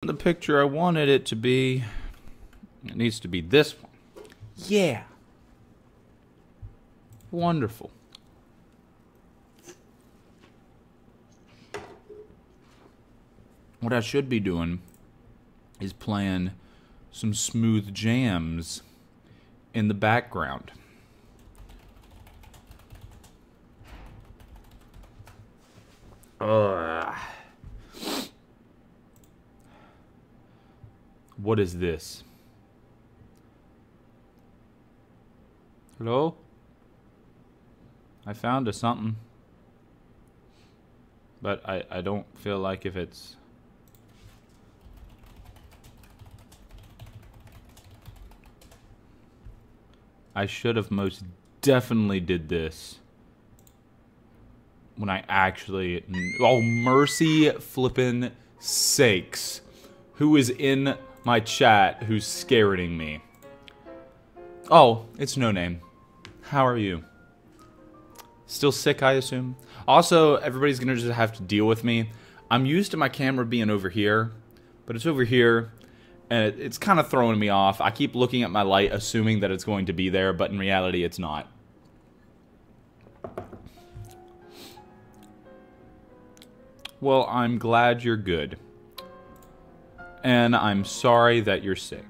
The picture I wanted it to be. It needs to be this one. Yeah. Wonderful. What I should be doing is playing some smooth jams in the background. What is this? Hello? I found a something. But I don't feel like if it's... I should have most definitely did this when I actually... Oh, mercy flippin' sakes. Who is in my chat who's scaring me? Oh, it's No Name. How are you? Still sick, I assume? Also, everybody's gonna just have to deal with me. I'm used to my camera being over here, but it's over here, and it's kind of throwing me off. I keep looking at my light, assuming that it's going to be there, but in reality, it's not. Well, I'm glad you're good. And I'm sorry that you're sick.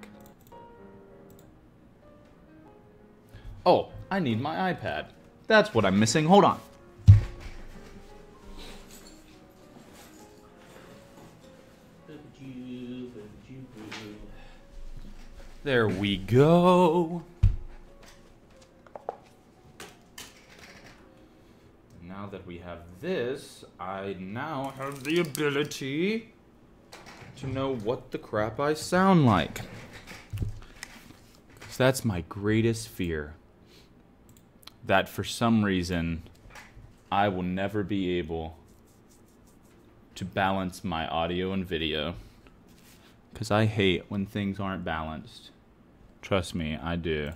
Oh, I need my iPad. That's what I'm missing. Hold on. There we go. Now that we have this, I now have the ability to know what the crap I sound like. 'Cause that's my greatest fear. That for some reason, I will never be able to balance my audio and video. Because I hate when things aren't balanced. Trust me, I do.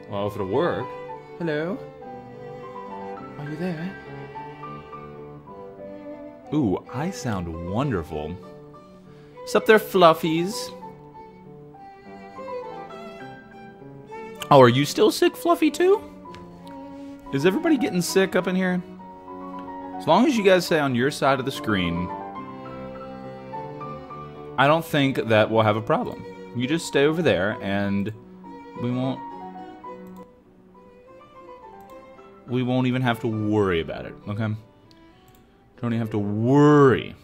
Well, if it'll work. Hello? Are you there? Ooh, I sound wonderful. What's up there, fluffies? Oh, are you still sick, Fluffy, too? Is everybody getting sick up in here? As long as you guys stay on your side of the screen, I don't think that we'll have a problem. You just stay over there, and we won't even have to worry about it, okay? Don't even have to worry.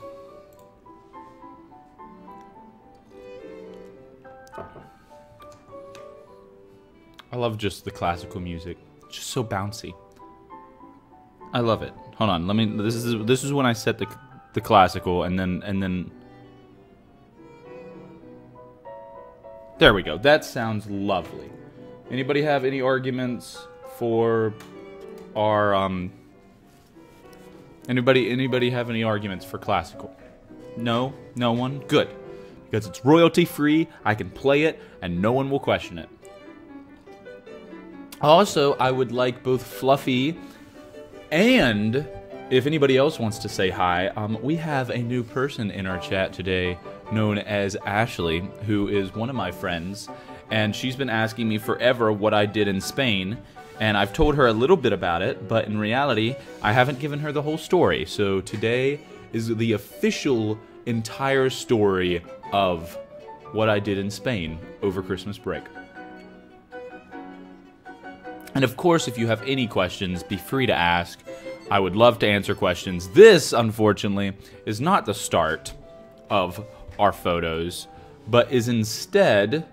I love just the classical music. It's just so bouncy. I love it. Hold on, let me. This is when I set the classical, and then. There we go. That sounds lovely. Anybody have any arguments for our Anybody have any arguments for classical? No? No one? Good. Because it's royalty free, I can play it, and no one will question it. Also, I would like both Fluffy and, if anybody else wants to say hi, we have a new person in our chat today known as Ashley, who is one of my friends, and she's been asking me forever what I did in Spain, and I've told her a little bit about it, but in reality, I haven't given her the whole story. So today is the official entire story of what I did in Spain over Christmas break. And of course, if you have any questions, be free to ask. I would love to answer questions. This, unfortunately, is not the start of our photos, but is instead...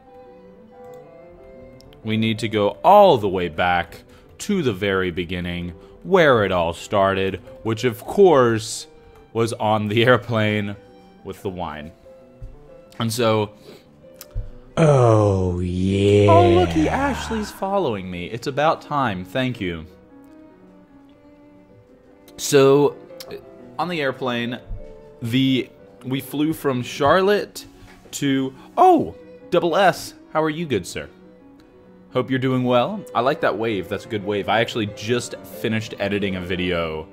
we need to go all the way back to the very beginning, where it all started, which of course was on the airplane with the wine. And so... oh, yeah. Oh, looky, Ashley's following me. It's about time. Thank you. So, on the airplane, we flew from Charlotte to... oh, double S. How are you, good sir? Hope you're doing well. I like that wave. That's a good wave. I actually just finished editing a video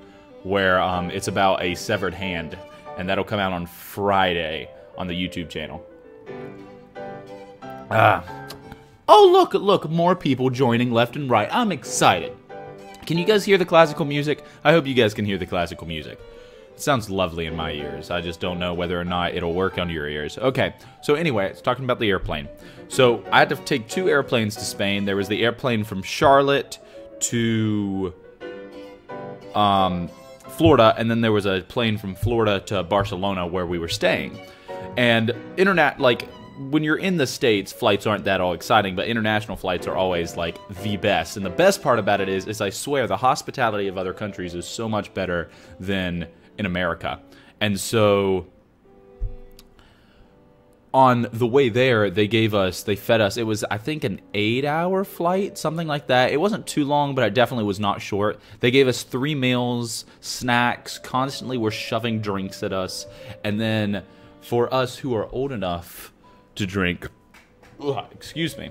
where it's about a severed hand. and that'll come out on Friday on the YouTube channel. Oh, look, more people joining left and right. I'm excited. Can you guys hear the classical music? I hope you guys can hear the classical music. It sounds lovely in my ears. I just don't know whether or not it'll work on your ears. Okay, so anyway, it's talking about the airplane. So I had to take 2 airplanes to Spain. There was the airplane from Charlotte to Florida, and then there was a plane from Florida to Barcelona where we were staying. And when you're in the States, flights aren't that all exciting, but international flights are always, like, the best. And the best part about it is I swear, the hospitality of other countries is so much better than in America. And so, on the way there, they fed us, it was, I think, an 8-hour flight, something like that. It wasn't too long, but it definitely was not short. They gave us 3 meals, snacks, constantly were shoving drinks at us. And then, for us who are old enough to drink, excuse me,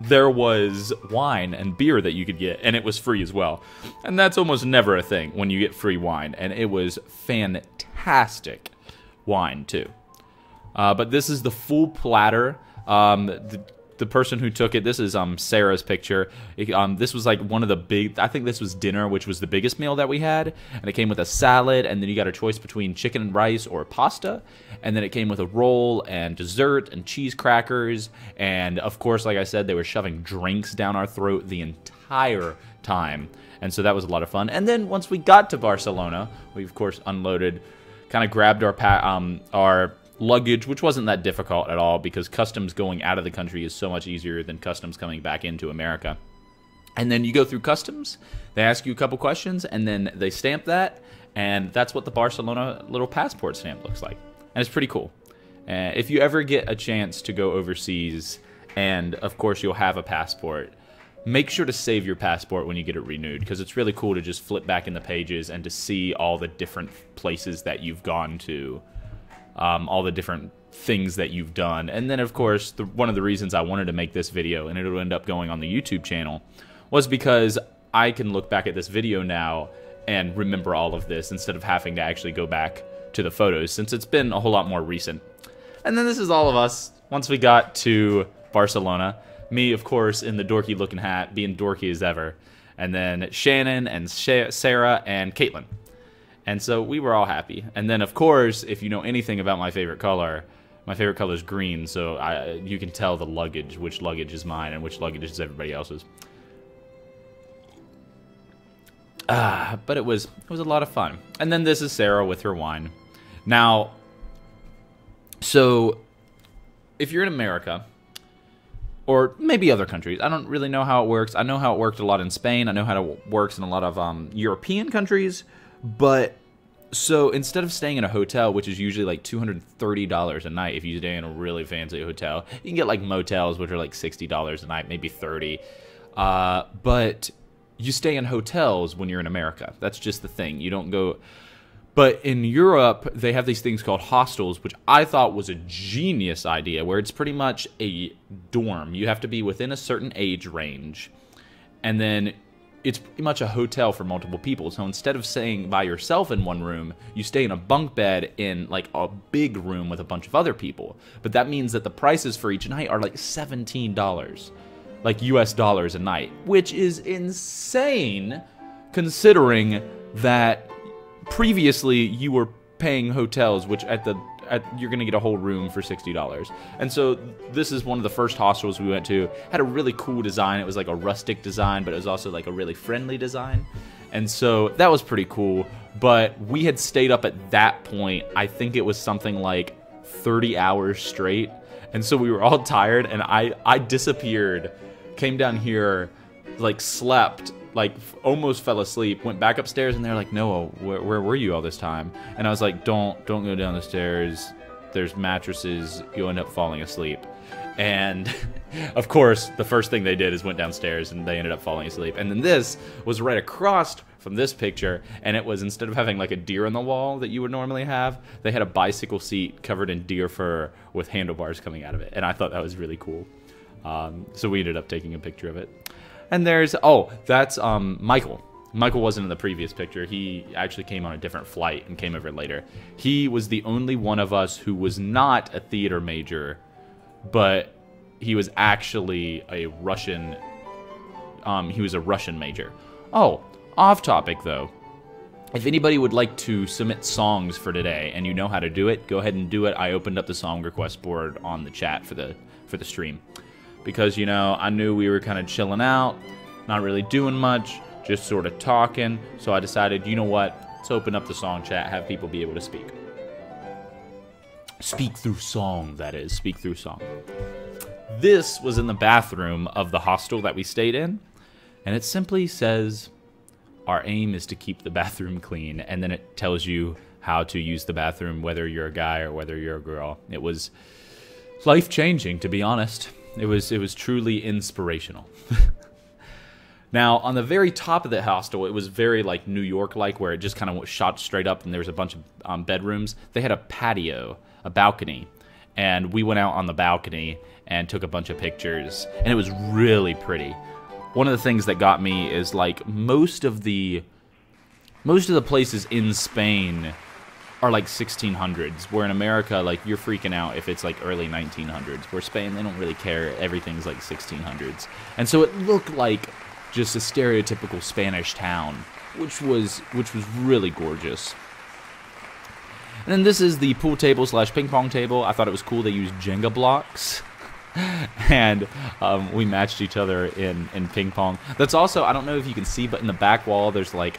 there was wine and beer that you could get, and it was free as well. And that's almost never a thing when you get free wine, and it was fantastic wine too. But this is the full platter. The person who took it, this is Sarah's picture. This was like one of the big, I think this was dinner, which was the biggest meal that we had. And it came with a salad, and then you got a choice between chicken and rice or pasta. And then it came with a roll and dessert and cheese crackers. And of course, like I said, they were shoving drinks down our throat the entire time. And so that was a lot of fun. And then once we got to Barcelona, we of course unloaded, kind of grabbed our luggage, which wasn't that difficult at all because customs going out of the country is so much easier than customs coming back into America. And then you go through customs, they ask you a couple questions, and then they stamp that, and that's what the Barcelona little passport stamp looks like. And it's pretty cool. If you ever get a chance to go overseas, and of course you'll have a passport, make sure to save your passport when you get it renewed, because it's really cool to just flip back in the pages and to see all the different places that you've gone to. All the different things that you've done. And then, of course, one of the reasons I wanted to make this video, and it'll end up going on the YouTube channel, was because I can look back at this video now and remember all of this instead of having to actually go back to the photos, since it's been a whole lot more recent. And then this is all of us once we got to Barcelona. Me, of course, in the dorky-looking hat, being dorky as ever. And then Shannon and Sarah and Caitlin. And so we were all happy. And then, of course, if you know anything about my favorite color is green. So you can tell the luggage, which luggage is mine and which luggage is everybody else's. But it was a lot of fun. And then this is Sarah with her wine. Now, so if you're in America, or maybe other countries, I don't really know how it works. I know how it worked a lot in Spain. I know how it works in a lot of European countries. But, so instead of staying in a hotel, which is usually like $230 a night, if you stay in a really fancy hotel, you can get like motels, which are like $60 a night, maybe $30. But you stay in hotels when you're in America. That's just the thing. You don't go. But in Europe, they have these things called hostels, which I thought was a genius idea, where it's pretty much a dorm. You have to be within a certain age range. And then it's pretty much a hotel for multiple people. So instead of staying by yourself in one room, you stay in a bunk bed in like a big room with a bunch of other people. But that means that the prices for each night are like $17, like US dollars a night, which is insane considering that previously you were paying hotels, which you're gonna get a whole room for $60. And so this is one of the first hostels we went to. Had a really cool design. It was like a rustic design, but it was also like a really friendly design. And so that was pretty cool. But we had stayed up at that point, I think it was something like 30 hours straight. And so we were all tired, and I disappeared, came down here, like slept, like almost fell asleep, went back upstairs, and they're like, Noah, where were you all this time? And I was like, don't go down the stairs, there's mattresses, you'll end up falling asleep. And of course the first thing they did is went downstairs, and they ended up falling asleep. And then this was right across from this picture, and it was, instead of having like a deer on the wall that you would normally have, they had a bicycle seat covered in deer fur with handlebars coming out of it. And I thought that was really cool. So we ended up taking a picture of it. And there's, that's Michael. Michael wasn't in the previous picture. He actually came on a different flight and came over later. He was the only one of us who was not a theater major, but he was actually a Russian. He was a Russian major. Oh, off topic though. If anybody would like to submit songs for today and you know how to do it, go ahead and do it. I opened up the song request board on the chat for the stream. Because, you know, I knew we were kind of chilling out, not really doing much, just sort of talking. So I decided, you know what? Let's open up the song chat, have people be able to speak. Speak through song, that is. Speak through song. This was in the bathroom of the hostel that we stayed in. And it simply says, our aim is to keep the bathroom clean. And then it tells you how to use the bathroom, whether you're a guy or whether you're a girl. It was life-changing, to be honest. It was truly inspirational. Now, on the very top of the hostel, it was very like New York-like, where it just kind of shot straight up and there was a bunch of bedrooms. They had a patio, a balcony, and we went out on the balcony and took a bunch of pictures, and it was really pretty. One of the things that got me is like most of the places in Spain are like 1600s, where in America, like, you're freaking out if it's like early 1900s. Where Spain, they don't really care. Everything's like 1600s. And so it looked like just a stereotypical Spanish town, which was really gorgeous. And then this is the pool table / ping pong table. I thought it was cool they used Jenga blocks. And we matched each other in ping pong. That's also, I don't know if you can see, but in the back wall there's like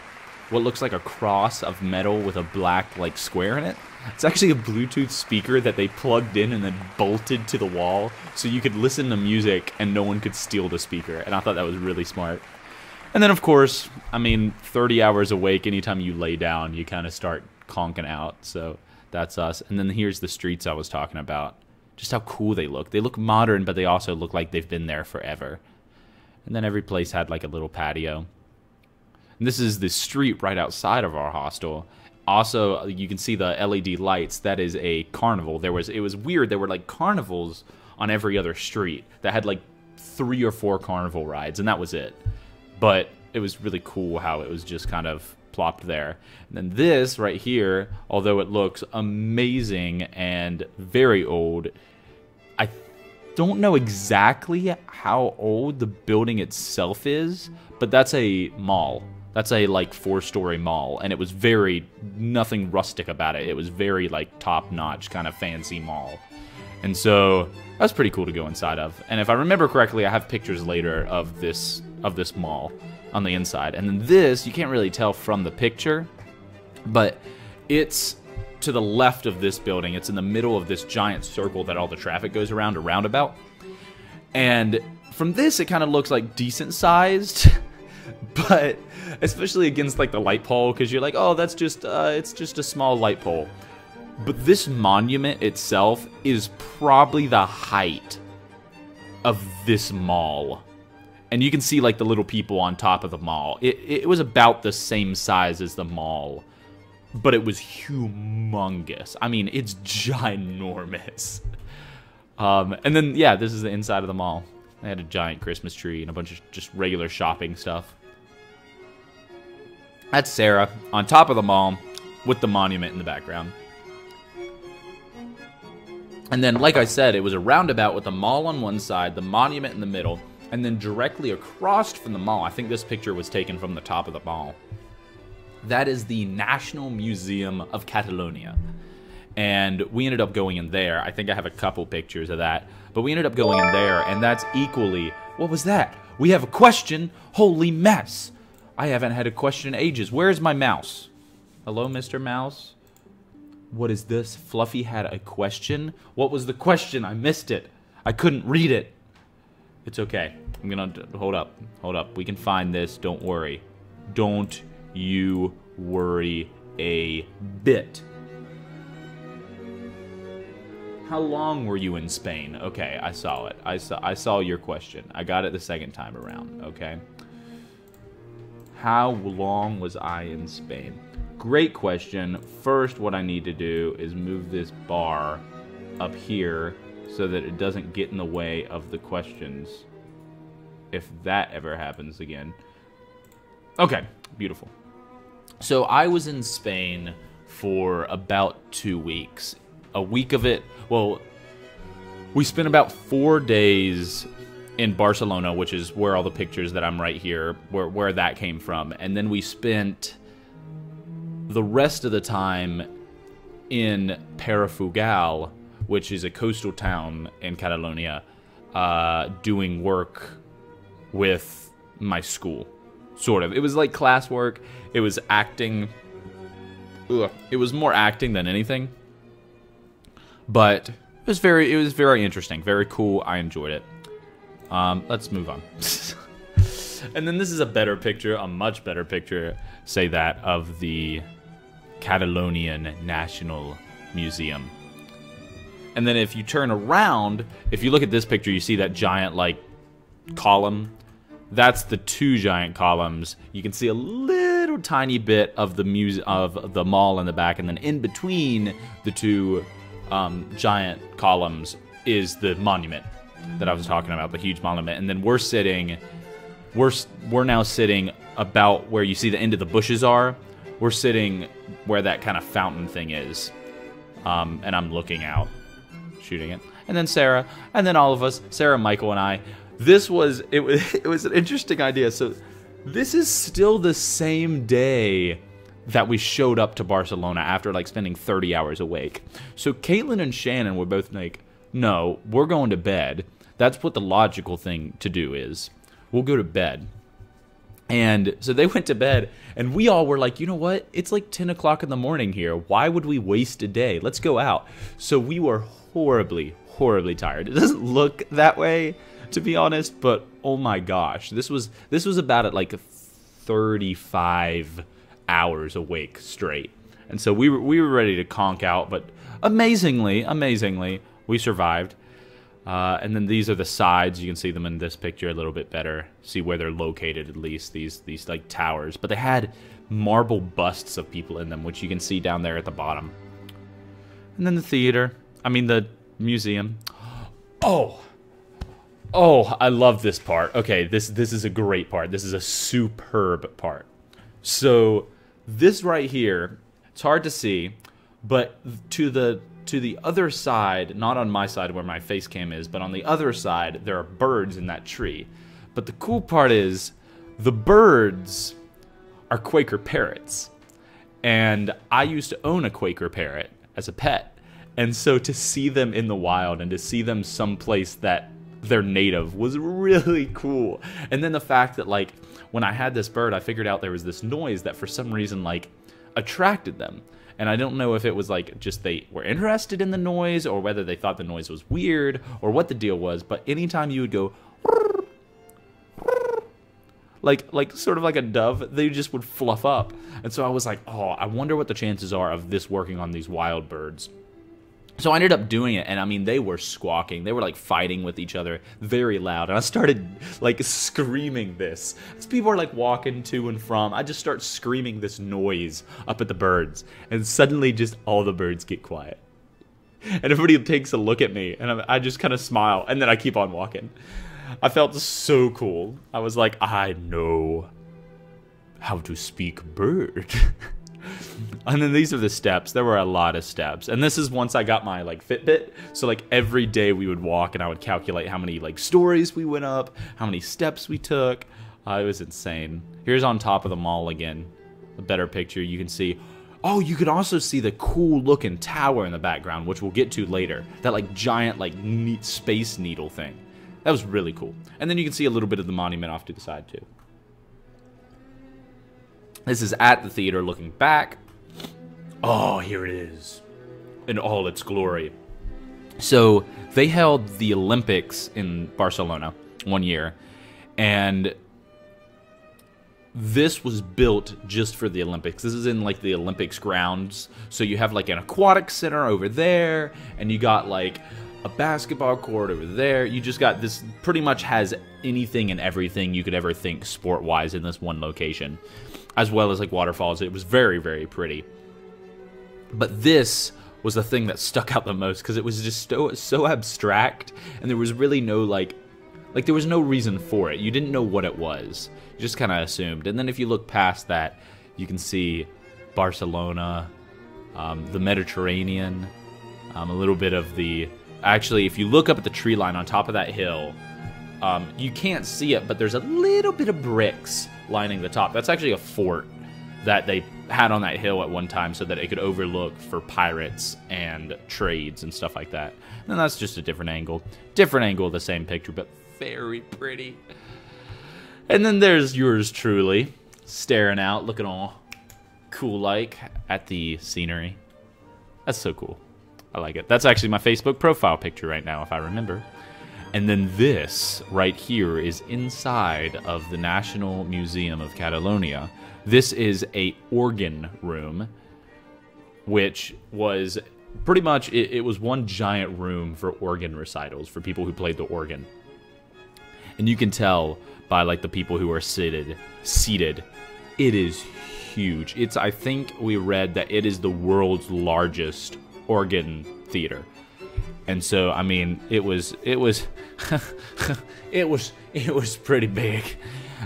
what looks like a cross of metal with a black like square in it. It's actually a Bluetooth speaker that they plugged in and then bolted to the wall so you could listen to music and no one could steal the speaker. And I thought that was really smart. And then of course, I mean, 30 hours awake, anytime you lay down you kind of start conking out. So that's us. And then here's the streets I was talking about. Just how cool they look. They look modern, but they also look like they've been there forever. And then every place had like a little patio. And this is the street right outside of our hostel. Also, you can see the LED lights. That is a carnival. It was weird. There were like carnivals on every other street that had like 3 or 4 carnival rides, and that was it. But it was really cool how it was just kind of plopped there. And then this right here, although it looks amazing and very old, I don't know exactly how old the building itself is, but that's a mall. That's a like 4-story mall, and it was nothing rustic about it. It was very like top-notch kind of fancy mall. And so that was pretty cool to go inside of. And if I remember correctly, I have pictures later of this mall on the inside. And then this, you can't really tell from the picture, but it's to the left of this building. It's in the middle of this giant circle that all the traffic goes around, a roundabout. And from this, it kind of looks like decent sized, but especially against like the light pole, because you're like, oh, that's just it's just a small light pole. But this monument itself is probably the height of this mall. And you can see like the little people on top of the mall. It was about the same size as the mall, but it was humongous. I mean, it's ginormous. And then, yeah, this is the inside of the mall. They had a giant Christmas tree and a bunch of just regular shopping stuff. That's Sarah on top of the mall with the monument in the background. And then, like I said, it was a roundabout with the mall on one side, the monument in the middle, and then directly across from the mall, I think this picture was taken from the top of the mall, that is the National Museum of Catalonia. And we ended up going in there. I think I have a couple pictures of that. But we ended up going in there, and that's equally... What was that? We have a question? Holy mess! I haven't had a question in ages. Where's my mouse? Hello, Mr. Mouse? What is this? Fluffy had a question? What was the question? I missed it. I couldn't read it. It's okay. I'm gonna... Hold up. Hold up. We can find this. Don't worry. Don't you worry a bit. How long were you in Spain? Okay, I saw it. I saw your question. I got it the second time around, okay? How long was I in Spain? Great question. First, what I need to do is move this bar up here so that it doesn't get in the way of the questions. If that ever happens again. Okay, Beautiful. So I was in Spain for about 2 weeks. A week of it, well, we spent about 4 days in Barcelona, which is where all the pictures that I'm right here, where that came from. And then we spent the rest of the time in Perefugal, which is a coastal town in Catalonia, doing work with my school. Sort of. It was like classwork. It was acting. It was more acting than anything. But it was very interesting, very cool. I enjoyed it. Let's move on. And then this is a better picture, a much better picture, say that, of the Catalonian National Museum. And then if you turn around, if you look at this picture, you see that giant, like, column. That's the 2 giant columns. You can see a little tiny bit of the mall in the back, and then in between the 2 giant columns is the monument that I was talking about, the huge monument. And then we're now sitting about where you see the end of the bushes are. We're sitting where that kind of fountain thing is, and I'm looking out, shooting it. And then Sarah, and then all of us, Sarah, Michael, and I. It was an interesting idea. So this is still the same day that we showed up to Barcelona after like spending 30 hours awake. So Caitlin and Shannon were both like, no, we're going to bed. That's what the logical thing to do is. We'll go to bed. And so they went to bed, and we all were like, you know what? It's like 10 o'clock in the morning here. Why would we waste a day? Let's go out. So we were horribly, horribly tired. It doesn't look that way, to be honest, but oh my gosh. This was about at like 35 hours awake straight. And so we were ready to conk out, but amazingly, we survived. And then these are the sides. You can see them in this picture a little bit better. See where they're located, at least, these like towers. But they had marble busts of people in them, which you can see down there at the bottom. And then the museum. Oh, I love this part. Okay, this is a great part. This is a superb part. So this right here, it's hard to see, but to the other side, not on my side where my face cam is, but on the other side, there are birds in that tree. But the cool part is, the birds are Quaker parrots. And I used to own a Quaker parrot as a pet. And so to see them in the wild and to see them someplace that they're native was really cool. And then the fact that, like, when I had this bird, I figured out there was this noise that for some reason, like, attracted them. And I don't know if it was like just they were interested in the noise, or whether they thought the noise was weird, or what the deal was. But anytime you would go like sort of like a dove, they just would fluff up. And so I was like, oh, I wonder what the chances are of this working on these wild birds. So I ended up doing it, and I mean, they were squawking. They were like fighting with each other very loud. And I started like screaming this. As people are like walking to and from, I just start screaming this noise up at the birds. And suddenly just all the birds get quiet. And everybody takes a look at me, and I just kind of smile, and then I keep on walking. I felt so cool. I was like, I know how to speak bird. And then these are the steps. There were a lot of steps. And this is once I got my like Fitbit. So like every day we would walk, and I would calculate how many like stories we went up, how many steps we took. It was insane. Here's on top of the mall again. A better picture. You can see. Oh, you can also see the cool looking tower in the background, which we'll get to later. That like giant like neat space needle thing. That was really cool. And then you can see a little bit of the monument off to the side too. This is at the theater looking back. Oh, here it is in all its glory. So they held the Olympics in Barcelona one year, and this was built just for the Olympics. This is in like the Olympics grounds. So you have like an aquatic center over there, and you got like a basketball court over there. You just got this, pretty much has anything and everything you could ever think sport-wise in this one location, as well as like waterfalls. It was very, very pretty. But this was the thing that stuck out the most, because it was just so abstract, and there was really no like Like, there was no reason for it. You didn't know what it was. You just kind of assumed. And then if you look past that, you can see Barcelona, the Mediterranean, a little bit of the... Actually, if you look up at the tree line on top of that hill, you can't see it, but there's a little bit of bricks lining the top. That's actually a fort that they had on that hill at one time so that it could overlook for pirates and trades and stuff like that. And that's just a different angle. Different angle of the same picture, but very pretty. And then there's yours truly, staring out, looking all cool-like at the scenery. That's so cool. I like it. That's actually my Facebook profile picture right now, if I remember. And then this right here is inside of the National Museum of Catalonia. This is a organ room, which was pretty much, it was one giant room for organ recitals for people who played the organ. And you can tell by like the people who are seated, it is huge. It's, I think we read that it is the world's largest organ theater. And so, I mean, it was it was pretty big.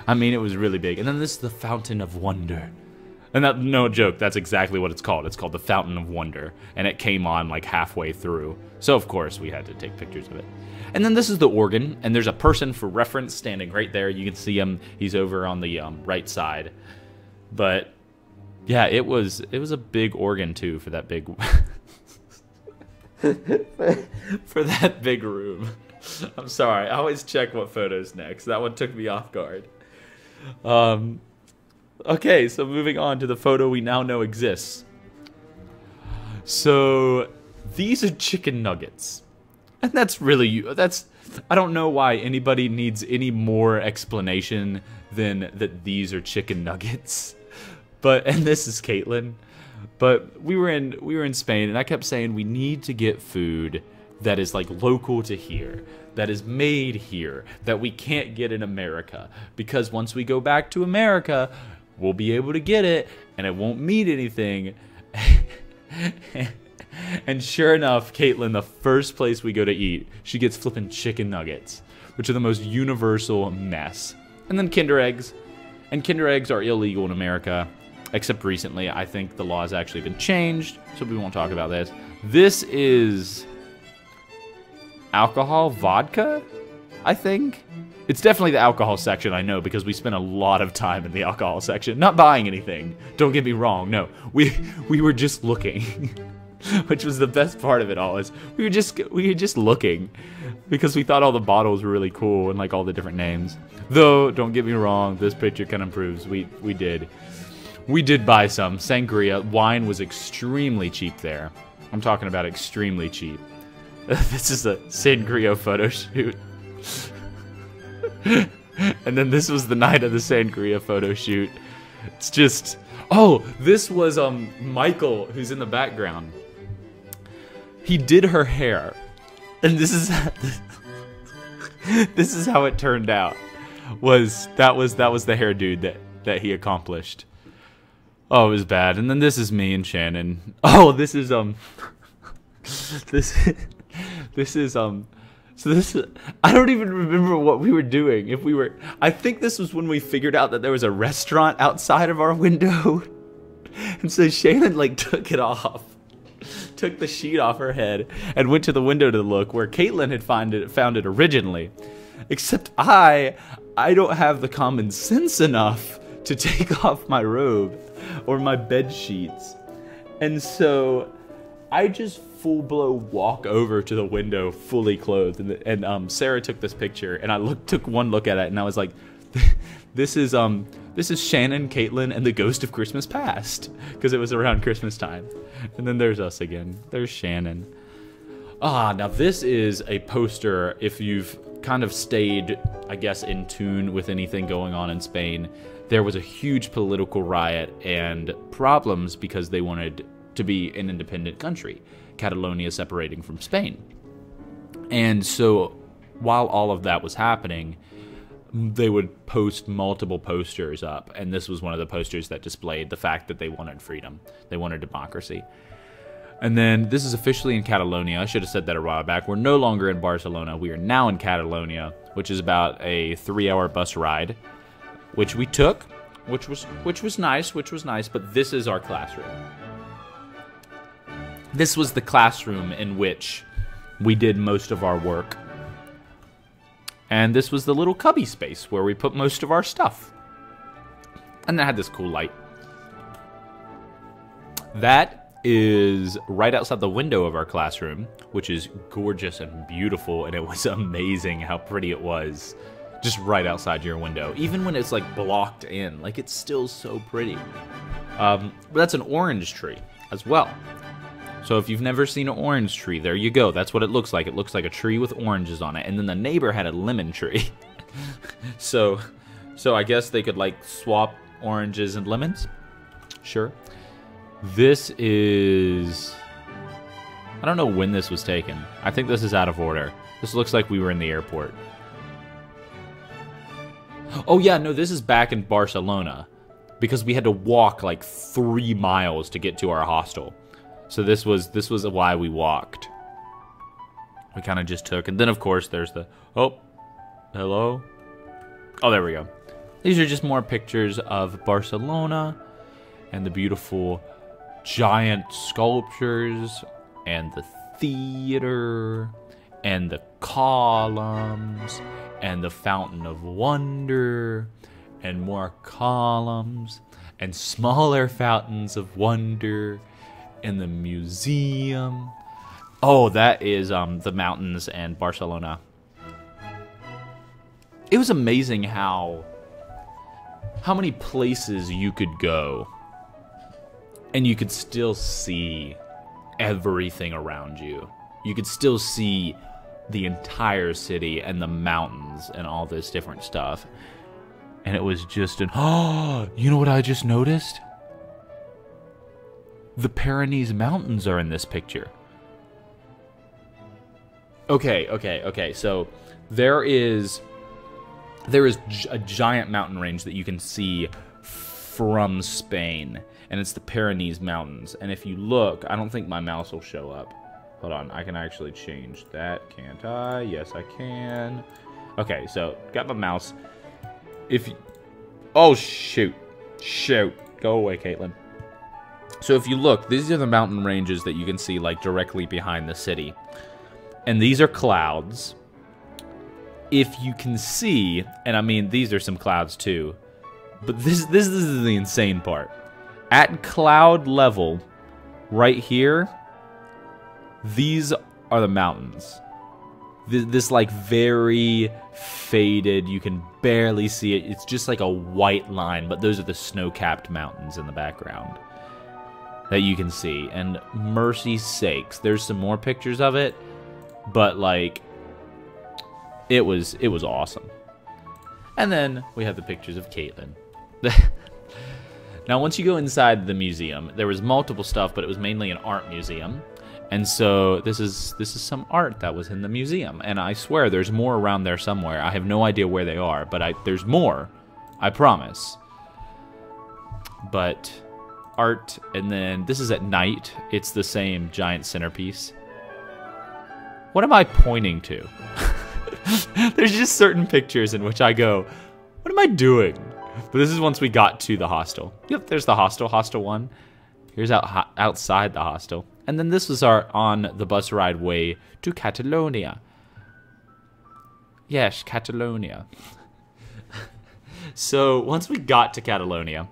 I mean, it was really big. And then this is the Fountain of Wonder. And that, no joke, that's exactly what it's called. It's called the Fountain of Wonder. And it came on like halfway through. So, of course, we had to take pictures of it. And then this is the organ. And there's a person for reference standing right there. You can see him. He's over on the right side. But, yeah, it was a big organ, too, for that big... for that big room. I'm sorry. I always check what photo's next. That one took me off guard. Okay, so moving on to the photo we now know exists. So these are chicken nuggets. And that's I don't know why anybody needs any more explanation than that these are chicken nuggets. And this is Caitlin. But we were in Spain, and I kept saying we need to get food that is like local to here, that is made here, that we can't get in America. Because once we go back to America, we'll be able to get it, and it won't mean anything. And sure enough, Caitlin, the first place we go to eat, she gets flipping chicken nuggets, which are the most universal mess. And then Kinder Eggs. And Kinder Eggs are illegal in America. Except recently, I think the law has actually been changed, so we won't talk about this. This is alcohol vodka, I think. It's definitely the alcohol section, I know, because we spent a lot of time in the alcohol section. Not buying anything, don't get me wrong, no. We were just looking, which was the best part of it all, is we were just looking, because we thought all the bottles were really cool and like all the different names. Though, don't get me wrong, this picture kind of proves we did. We did buy some. Sangria. Wine was extremely cheap there. I'm talking about extremely cheap. This is a Sangria photo shoot. And then this was the night of the Sangria photo shoot. It's just... Oh, this was Michael, who's in the background. He did her hair. And this is... this is how it turned out. That was the hair dude that he accomplished. Oh, it was bad. And then this is me and Shannon. Oh, this is I don't even remember what we were doing. I think this was when we figured out that there was a restaurant outside of our window. And so Shannon like took it off. Took the sheet off her head and went to the window to look where Caitlin had found it originally. Except I don't have the common sense enough to take off my robe or my bed sheets. And so I just full blow walk over to the window fully clothed, and Sarah took this picture, and I took one look at it, and I was like, this is Shannon, Caitlin, and the Ghost of Christmas Past, because it was around Christmas time. And then there's us again. There's Shannon. Now this is a poster. If you've kind of stayed, I guess, in tune with anything going on in Spain, there was a huge political riot and problems because they wanted to be an independent country, Catalonia separating from Spain. And so while all of that was happening, they would post multiple posters up, and this was one of the posters that displayed the fact that they wanted freedom, they wanted democracy. And then this is officially in Catalonia. I should have said that a while back. We're no longer in Barcelona. We are now in Catalonia, which is about a 3-hour bus ride, which we took, which was nice. But this is our classroom. This was the classroom in which we did most of our work. And this was the little cubby space where we put most of our stuff. And it had this cool light. That is right outside the window of our classroom, which is gorgeous and beautiful, and it was amazing how pretty it was just right outside your window. Even when it's like blocked in, like it's still so pretty. But that's an orange tree as well. So if you've never seen an orange tree, there you go. That's what it looks like. It looks like a tree with oranges on it. And then the neighbor had a lemon tree. So I guess they could like swap oranges and lemons. Sure. This is... I don't know when this was taken. I think this is out of order. This looks like we were in the airport. Oh yeah, no, this is back in Barcelona. Because we had to walk like 3 miles to get to our hostel. So this was why we walked. We kind of just took... And then, of course, there's the... Oh, hello? Oh, there we go. These are just more pictures of Barcelona. And the beautiful... giant sculptures, and the theater, and the columns, and the Fountain of Wonder, and more columns, and smaller fountains of wonder, and the museum. Oh, that is the mountains and Barcelona. It was amazing how many places you could go. And you could still see everything around you. You could still see the entire city and the mountains and all this different stuff. And it was just an... Oh, you know what I just noticed? The Pyrenees Mountains are in this picture. Okay. So there is a giant mountain range that you can see from Spain. And it's the Pyrenees Mountains. And if you look, I don't think my mouse will show up. Hold on, I can actually change that, can't I? Yes, I can. Okay, so, got my mouse. Oh, shoot. Go away, Caitlin. So if you look, these are the mountain ranges that you can see, like, directly behind the city. And these are clouds. If you can see, and I mean, these are some clouds too. But this is the insane part. At cloud level, right here, these are the mountains. This like very faded, you can barely see it. It's just like a white line, but those are the snow-capped mountains in the background that you can see. And mercy sakes, there's some more pictures of it, but like, it was awesome. And then we have the pictures of Caitlin. Now, once you go inside the museum, there was multiple stuff, but it was mainly an art museum. And so this is some art that was in the museum. And I swear there's more around there somewhere. I have no idea where they are, but there's more. I promise. But art, and then this is at night. It's the same giant centerpiece. What am I pointing to? There's just certain pictures in which I go, what am I doing? But this is once we got to the hostel. Yep, there's the hostel, Hostel 1. Here's outside the hostel. And then this was our on the bus ride way to Catalonia. Yes, Catalonia. So once we got to Catalonia,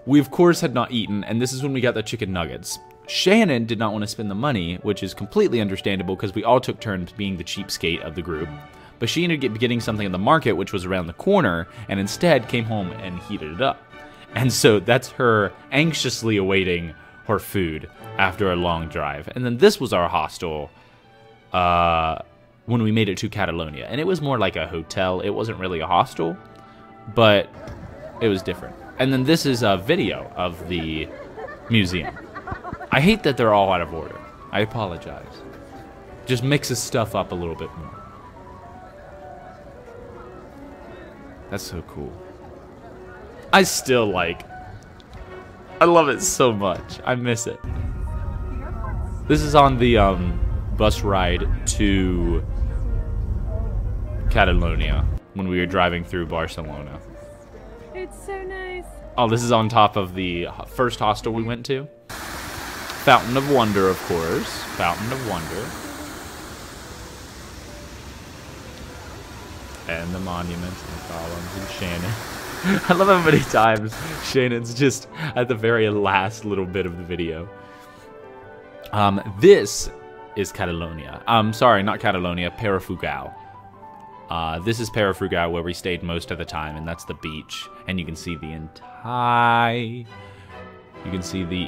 we of course had not eaten, and this is when we got the chicken nuggets. Shannon did not want to spend the money, which is completely understandable because we all took turns being the cheapskate of the group. But she ended up getting something in the market, which was around the corner, and instead came home and heated it up. And so that's her anxiously awaiting her food after a long drive. And then this was our hostel when we made it to Catalonia. And it was more like a hotel. It wasn't really a hostel, but it was different. And then this is a video of the museum. I hate that they're all out of order. I apologize. Just mixes stuff up a little bit more. That's so cool. I still like... I love it so much. I miss it. This is on the bus ride to Catalonia when we were driving through Barcelona. It's so nice. Oh, this is on top of the first hostel we went to. Fountain of Wonder, of course. Fountain of Wonder. And the monuments and the columns and Shannon. I love how many times Shannon's just at the very last little bit of the video. This is Catalonia. Sorry, not Catalonia, Perafugao. This is Perafugao, where we stayed most of the time, and that's the beach. And you can see the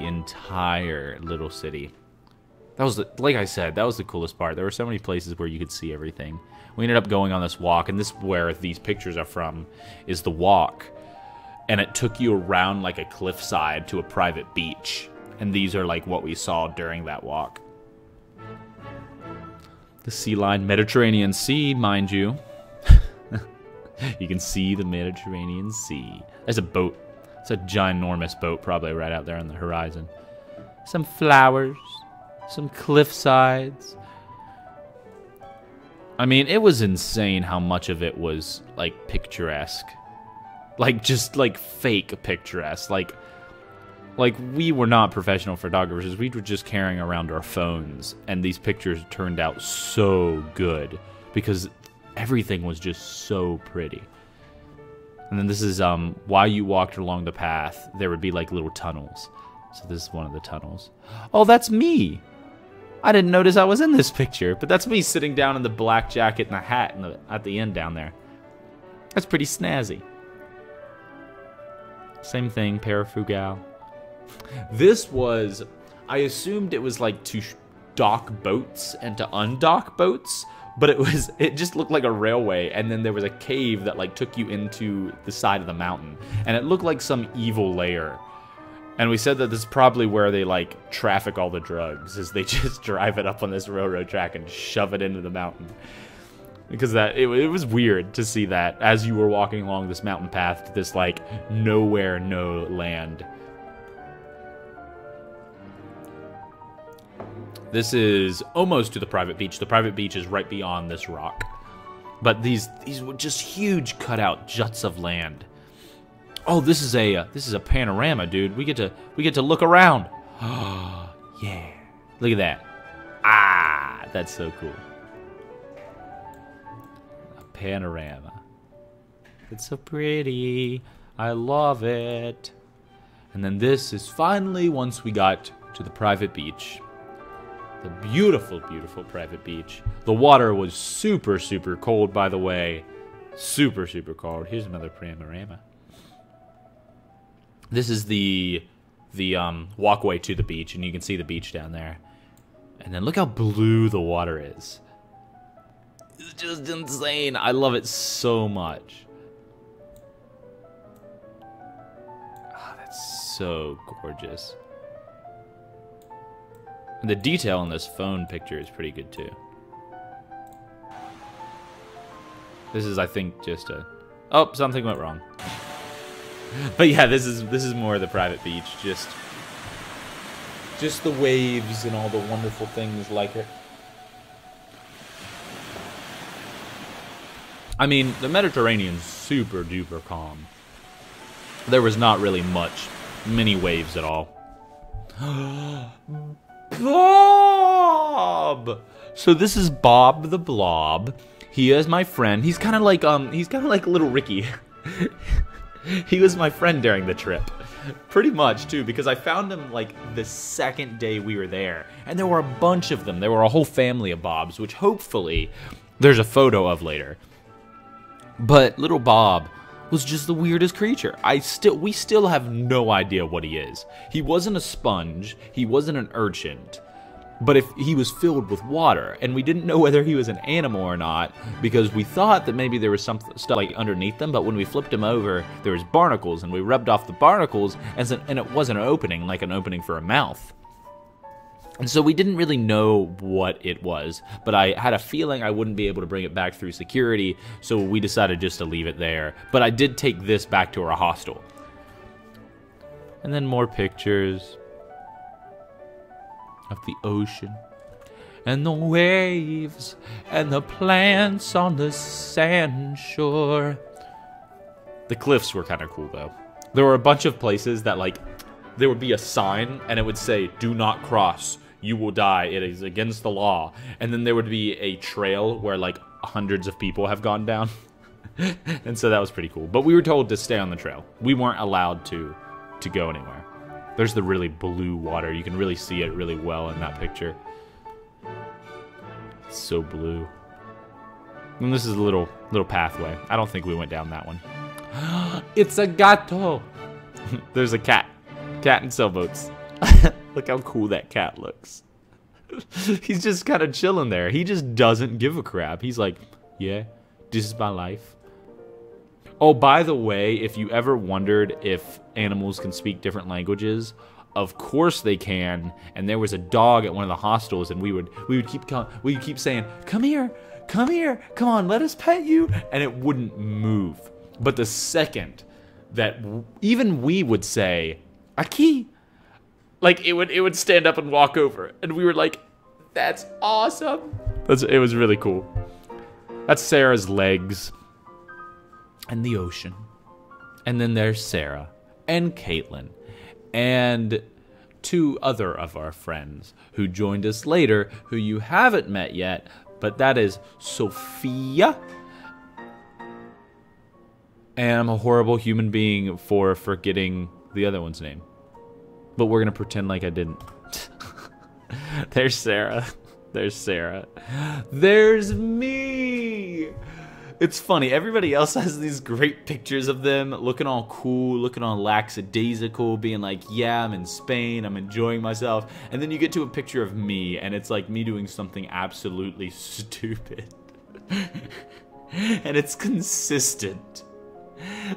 entire little city. That was, like I said, that was the coolest part. There were so many places where you could see everything. We ended up going on this walk, and this where these pictures are from, is the walk. And it took you around like a cliffside to a private beach. And these are like what we saw during that walk. The sea line, Mediterranean Sea, mind you. You can see the Mediterranean Sea. There's a boat. It's a ginormous boat probably right out there on the horizon. Some flowers. Some cliff sides. I mean, it was insane how much of it was, like, picturesque. Like, just, like, fake picturesque. Like, we were not professional photographers. We were just carrying around our phones. And these pictures turned out so good. Because everything was just so pretty. And then this is, while you walked along the path, there would be, like, little tunnels. So this is one of the tunnels. Oh, that's me! I didn't notice I was in this picture, but that's me sitting down in the black jacket and the hat at the end down there. That's pretty snazzy. Same thing, Perafugao. This was, I assumed it was like to dock boats and to undock boats, but it just looked like a railway, and then there was a cave that like took you into the side of the mountain, and it looked like some evil lair. And we said that this is probably where they, like, traffic all the drugs, is they just drive it up on this railroad track and shove it into the mountain. Because it was weird to see that as you were walking along this mountain path to this, like, nowhere, no land. This is almost to the private beach. The private beach is right beyond this rock. But these were just huge cutout juts of land. Oh, this is a panorama, dude. We get to look around. Oh, yeah. Look at that. Ah, that's so cool. A panorama. It's so pretty. I love it. And then this is finally once we got to the private beach. The beautiful, beautiful private beach. The water was super, super cold, by the way. Super, super cold. Here's another panorama. This is the walkway to the beach, and you can see the beach down there. And then look how blue the water is. It's just insane. I love it so much. Oh, that's so gorgeous. And the detail in this phone picture is pretty good too. This is, I think, just a... Oh, something went wrong. But yeah, this is more of the private beach, just the waves and all the wonderful things like it. I mean, the Mediterranean's super duper calm. There was not really many waves at all. Bob! So this is Bob the Blob. He is my friend. He's kind of like little Ricky. He was my friend during the trip. Pretty much, too, because I found him, like, the second day we were there. And there were a bunch of them. There were a whole family of Bobs, which hopefully there's a photo of later. But little Bob was just the weirdest creature. We still have no idea what he is. He wasn't a sponge. He wasn't an urchin. But if he was filled with water, and we didn't know whether he was an animal or not, because we thought that maybe there was some stuff like underneath them, but when we flipped him over, there was barnacles, and we rubbed off the barnacles, and it wasn't an opening, like an opening for a mouth. And so we didn't really know what it was, but I had a feeling I wouldn't be able to bring it back through security, so we decided just to leave it there. But I did take this back to our hostel. And then more pictures of the ocean. And the waves. And the plants on the sand shore. The cliffs were kind of cool, though. There were a bunch of places that, like, there would be a sign, and it would say, "Do not cross. You will die. It is against the law." And then there would be a trail where, like, hundreds of people have gone down. And so that was pretty cool. But we were told to stay on the trail. We weren't allowed to go anywhere. There's the really blue water. You can really see it really well in that picture. It's so blue. And this is a little pathway. I don't think we went down that one. It's a gato. There's a cat. Cat in sailboats. Look how cool that cat looks. He's just kind of chilling there. He just doesn't give a crap. He's like, yeah, this is my life. Oh, by the way, if you ever wondered if animals can speak different languages, of course they can. And there was a dog at one of the hostels, and we would keep saying, come here, come on, let us pet you, and it wouldn't move. But the second that even we would say, "Aquí," like it would stand up and walk over, and we were like, "That's awesome." It was really cool. That's Sarah's legs, and the ocean, and then there's Sarah and Caitlin, and two other of our friends who joined us later, who you haven't met yet, but that is Sophia. And I'm a horrible human being for forgetting the other one's name. But we're going to pretend like I didn't. There's Sarah. There's Sarah. There's me. It's funny. Everybody else has these great pictures of them looking all cool, looking all lackadaisical, being like, yeah, I'm in Spain, I'm enjoying myself. And then you get to a picture of me, and it's like me doing something absolutely stupid. And it's consistent.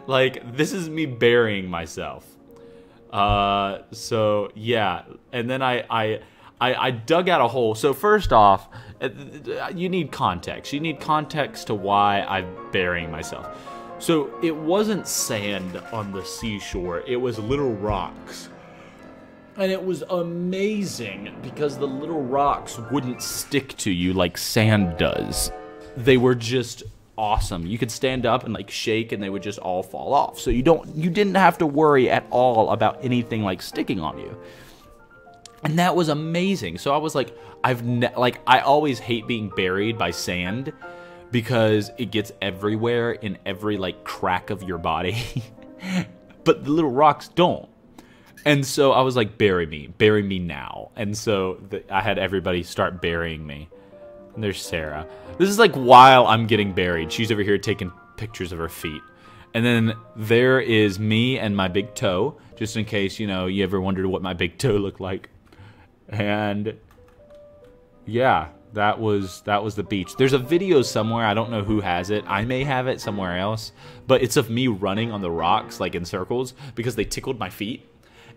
Like, this is me burying myself. So yeah, and then I dug out a hole. So first off, you need context. You need context to why I'm burying myself. So it wasn't sand on the seashore. It was little rocks. And it was amazing because the little rocks wouldn't stick to you like sand does. They were just awesome. You could stand up and like shake and they would just all fall off. So you didn't have to worry at all about anything like sticking on you. And that was amazing. So I was like, I always hate being buried by sand because it gets everywhere in every like crack of your body. But the little rocks don't. And so I was like, bury me now. And so I had everybody start burying me. And there's Sarah. This is like while I'm getting buried. She's over here taking pictures of her feet. And then there is me and my big toe, just in case, you know, you ever wondered what my big toe looked like. And yeah, that was the beach. There's a video somewhere. I don't know who has it. I may have it somewhere else. But it's of me running on the rocks, like in circles, because they tickled my feet.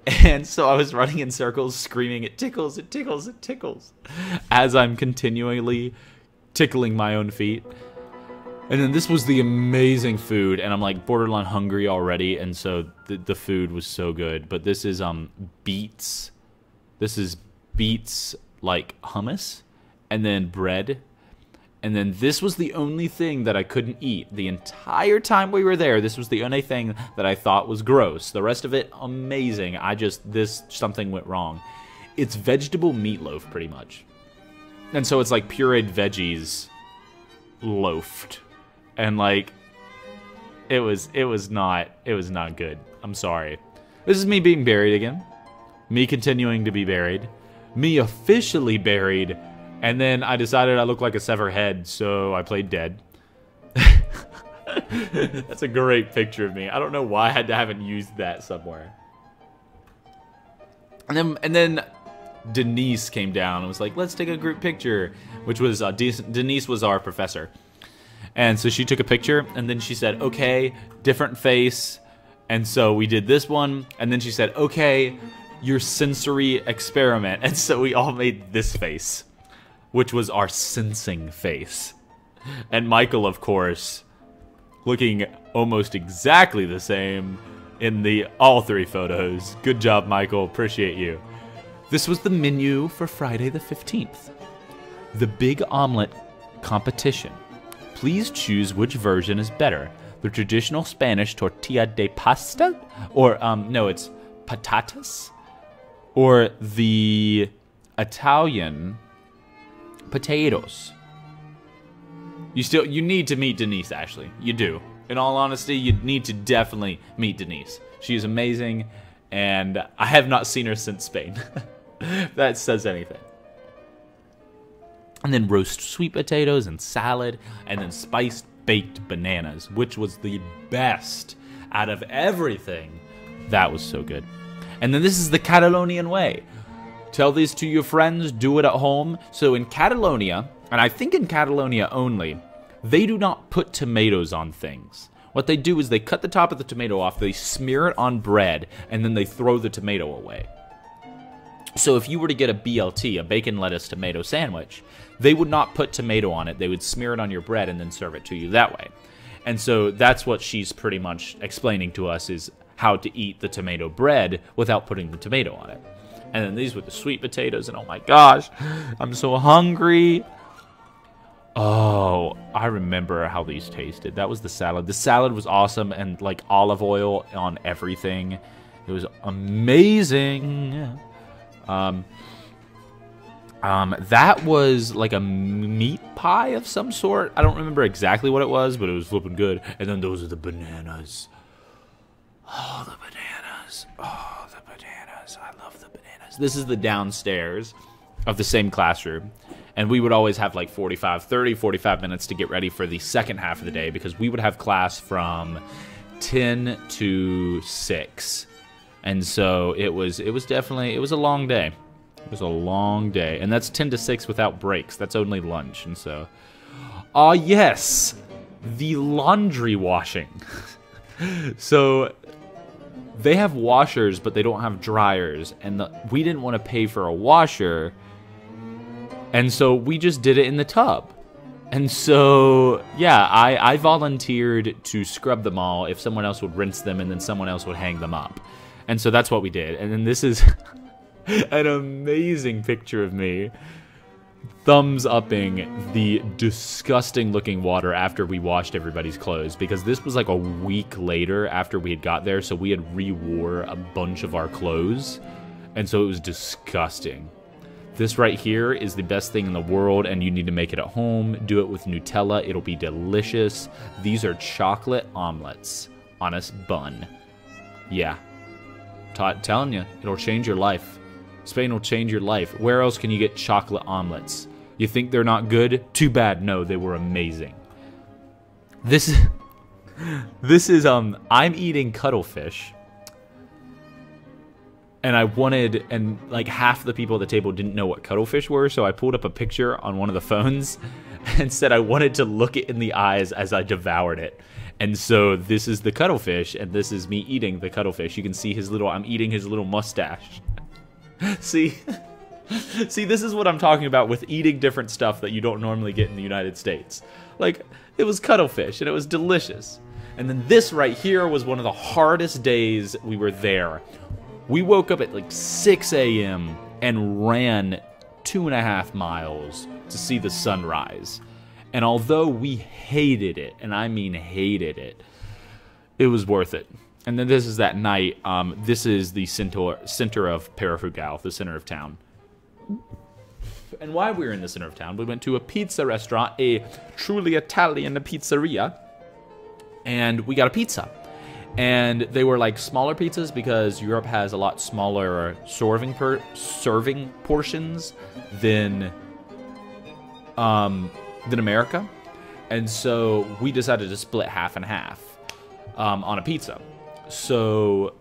And so I was running in circles, screaming, "It tickles, it tickles, it tickles," as I'm continually tickling my own feet. And then this was the amazing food, and I'm like borderline hungry already, and so the food was so good. But this is beets. This is beets like hummus, and then bread. And then this was the only thing that I couldn't eat. The entire time we were there, this was the only thing that I thought was gross. The rest of it, amazing. Something went wrong. It's vegetable meatloaf, pretty much. And so it's like pureed veggies loafed. And like, it was not good. I'm sorry. This is me being buried again. Me continuing to be buried. Me officially buried. And then I decided I looked like a severed head, so I played dead. That's a great picture of me. I don't know why I haven't used that somewhere. And then Denise came down and was like, "Let's take a group picture," which was Denise was our professor. And so she took a picture, and then she said, "Okay, different face." And so we did this one, and then she said, "Okay, your sensory experiment." And so we all made this face, which was our sensing face. And Michael, of course, looking almost exactly the same, in all 3 photos. Good job, Michael. Appreciate you. This was the menu for Friday the 15th. The Big Omelet Competition. Please choose which version is better. The traditional Spanish tortilla de pasta? Or, no, it's patatas? Or the Italian potatoes? You need to meet Denise, Ashley. You do. In all honesty, you need to definitely meet Denise. She is amazing, and I have not seen her since Spain. If that says anything. And then roast sweet potatoes and salad, and then spiced baked bananas, which was the best out of everything. That was so good. And then this is the Catalonian way. Tell these to your friends, do it at home. So in Catalonia, and I think in Catalonia only, they do not put tomatoes on things. What they do is they cut the top of the tomato off, they smear it on bread, and then they throw the tomato away. So if you were to get a BLT, a bacon, lettuce, tomato sandwich, they would not put tomato on it. They would smear it on your bread and then serve it to you that way. And so that's what she's pretty much explaining to us, is how to eat the tomato bread without putting the tomato on it. And then these with the sweet potatoes, and oh my gosh, I'm so hungry. Oh, I remember how these tasted. That was the salad. The salad was awesome, and like olive oil on everything. It was amazing. That was like a meat pie of some sort. I don't remember exactly what it was, but it was flipping good. And then those are the bananas. Oh, the bananas. Oh, the bananas. I love the bananas. This is the downstairs of the same classroom. And we would always have like 45 minutes to get ready for the second half of the day, because we would have class from 10 to 6. And so it was definitely, it was a long day. It was a long day. And that's 10 to 6 without breaks. That's only lunch. And so, yes, the laundry washing. So they have washers, but they don't have dryers. And we didn't want to pay for a washer. And so we just did it in the tub. And so, yeah, I volunteered to scrub them all if someone else would rinse them, and then someone else would hang them up. And so that's what we did. And then this is an amazing picture of me thumbs upping the disgusting looking water after we washed everybody's clothes, because this was like a week later after we had got there, so we had re-wore a bunch of our clothes, and so it was disgusting. This right here is the best thing in the world, and you need to make it at home. Do it with Nutella. It'll be delicious. These are chocolate omelets on a bun. Yeah. Telling you, it'll change your life. Spain will change your life. Where else can you get chocolate omelets? You think they're not good? Too bad. No, they were amazing. This is I'm eating cuttlefish. And I wanted, and like half the people at the table didn't know what cuttlefish were, so I pulled up a picture on one of the phones and said I wanted to look it in the eyes as I devoured it. And so this is the cuttlefish, and this is me eating the cuttlefish. You can see I'm eating his little mustache. See? See, this is what I'm talking about with eating different stuff that you don't normally get in the United States. Like, it was cuttlefish, and it was delicious. And then this right here was one of the hardest days we were there. We woke up at like 6 a.m. and ran 2.5 miles to see the sunrise. And although we hated it, and I mean hated it, it was worth it. And then this is that night. This is the center of Perafrugal, the center of town. And while we were in the center of town, we went to a pizza restaurant, a truly Italian pizzeria, and we got a pizza. And they were like smaller pizzas because Europe has a lot smaller serving portions than America. And so we decided to split half and half on a pizza. So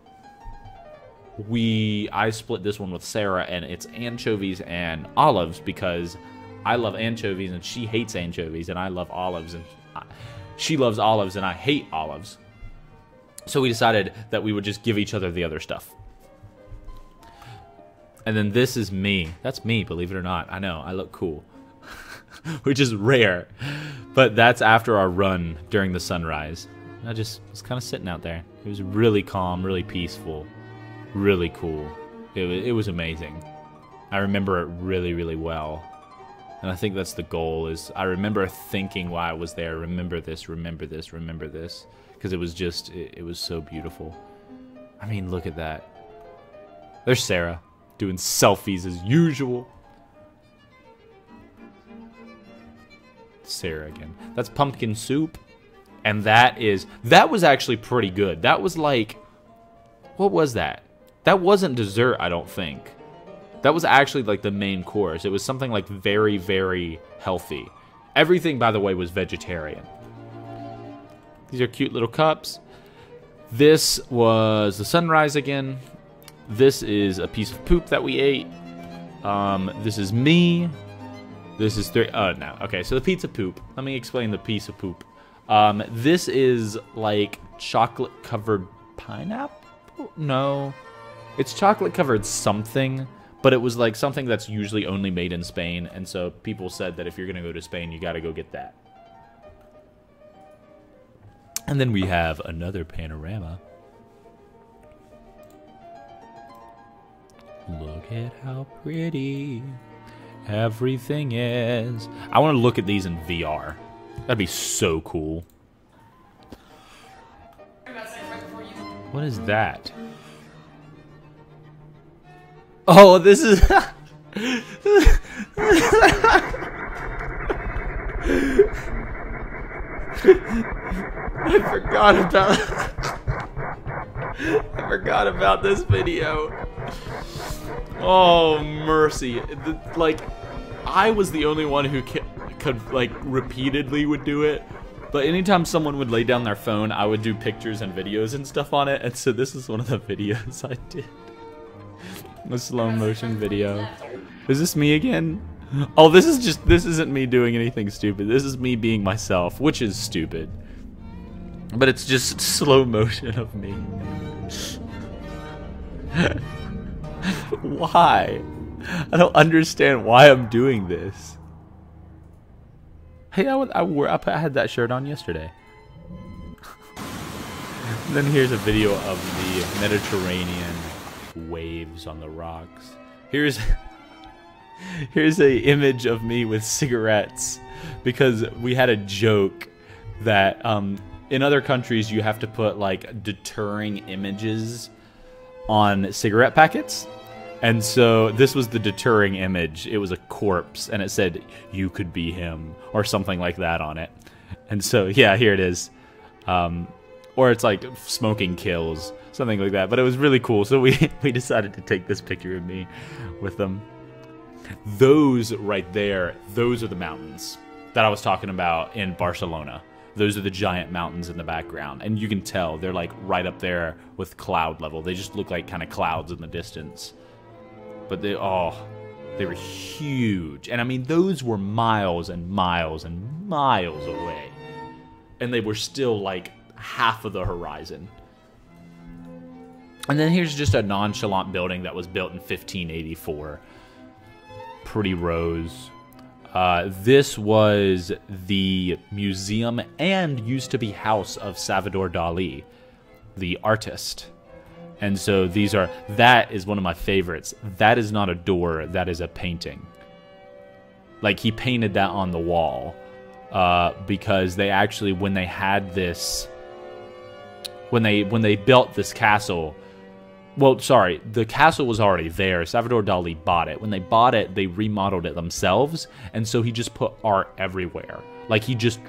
I split this one with Sarah, and it's anchovies and olives because I love anchovies and she hates anchovies, and I love olives and she loves olives and I hate olives. So we decided that we would just give each other the other stuff. And then this is me. That's me, believe it or not. I know, I look cool. Which is rare. But that's after our run during the sunrise. I just was kind of sitting out there. It was really calm, really peaceful, really cool. It was amazing. I remember it really, really well. And I think that's the goal, is I remember thinking while I was there, remember this, remember this, remember this. Because it was just, it was so beautiful. I mean, look at that. There's Sarah, doing selfies as usual. Sarah again. That's pumpkin soup. And that was actually pretty good. That was like, what was that? That wasn't dessert, I don't think. That was actually like the main course. It was something like very, very healthy. Everything, by the way, was vegetarian. These are cute little cups. This was the sunrise again. This is a piece of poop that we ate. This is me. This is oh, no. Okay, so the pizza poop. Let me explain the piece of poop. This is like chocolate-covered pineapple? No. It's chocolate-covered something, but it was like something that's usually only made in Spain, and so people said that if you're going to go to Spain, you got to go get that. And then we have another panorama. Look at how pretty everything is. I want to look at these in VR. That'd be so cool. What is that? Oh, this is... I forgot about this video. Oh, mercy. Like, I was the only one who could like repeatedly would do it, but anytime someone would lay down their phone, I would do pictures and videos and stuff on it, and so this is one of the videos I did. A slow motion video. Is this me again? Oh, this isn't me doing anything stupid. This is me being myself, which is stupid. But it's just slow motion of me. Why? I don't understand why I'm doing this. Hey, I had that shirt on yesterday. And then here's a video of the Mediterranean waves on the rocks. Here's a image of me with cigarettes, because we had a joke that in other countries you have to put like deterring images on cigarette packets. And so this was the deterring image. It was a corpse, and it said, "You could be him," or something like that on it. And so, yeah, here it is. Or it's like "smoking kills," something like that. But it was really cool, so we decided to take this picture of me with them. Those right there, those are the mountains that I was talking about in Barcelona. Those are the giant mountains in the background. And you can tell they're like right up there with cloud level. They just look like kind of clouds in the distance. But they were huge. And I mean, those were miles and miles and miles away. And they were still like half of the horizon. And then here's just a nonchalant building that was built in 1584. Pretty rows. This was the museum and used to be house of Salvador Dali, the artist. And so that is one of my favorites. That is not a door, that is a painting. Like, he painted that on the wall because they actually, when they had this, when they built this castle, well, sorry, the castle was already there. Salvador Dali bought it. When they bought it, they remodeled it themselves, and so he just put art everywhere. Like, he just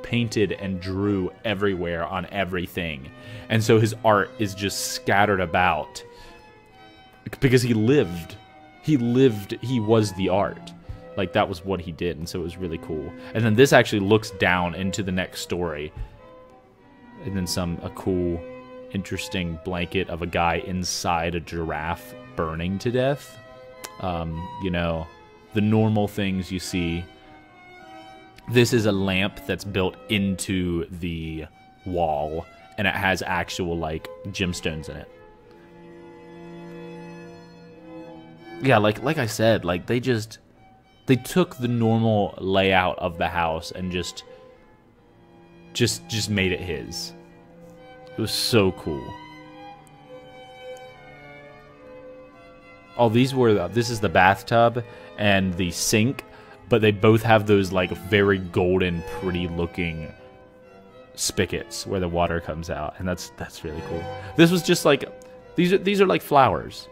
painted and drew everywhere on everything. And so his art is just scattered about because he was the art. Like, that was what he did, and so it was really cool. And then this actually looks down into the next story. And then a cool, interesting blanket of a guy inside a giraffe burning to death. You know, the normal things you see. This is a lamp that's built into the wall, and it has actual, like, gemstones in it. Yeah, like I said, like, they took the normal layout of the house and just made it his. It was so cool. Oh, this is the bathtub and the sink, but they both have those like very golden, pretty looking spigots where the water comes out, and that's really cool. This was just like these are like flowers,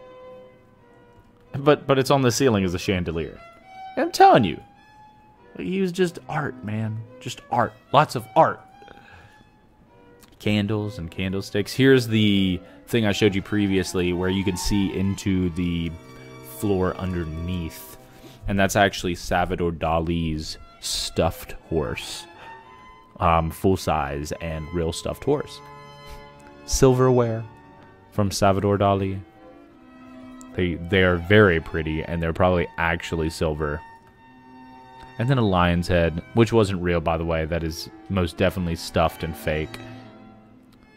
but it's on the ceiling as a chandelier. And I'm telling you, he was just art, man, just art, lots of art. Candles and candlesticks. Here's the thing I showed you previously where you can see into the floor underneath, and that's actually Salvador Dali's stuffed horse, full size and real stuffed horse. Silverware from Salvador Dali. They are very pretty, and they're probably actually silver. And then a lion's head, which wasn't real, by the way. That is most definitely stuffed and fake.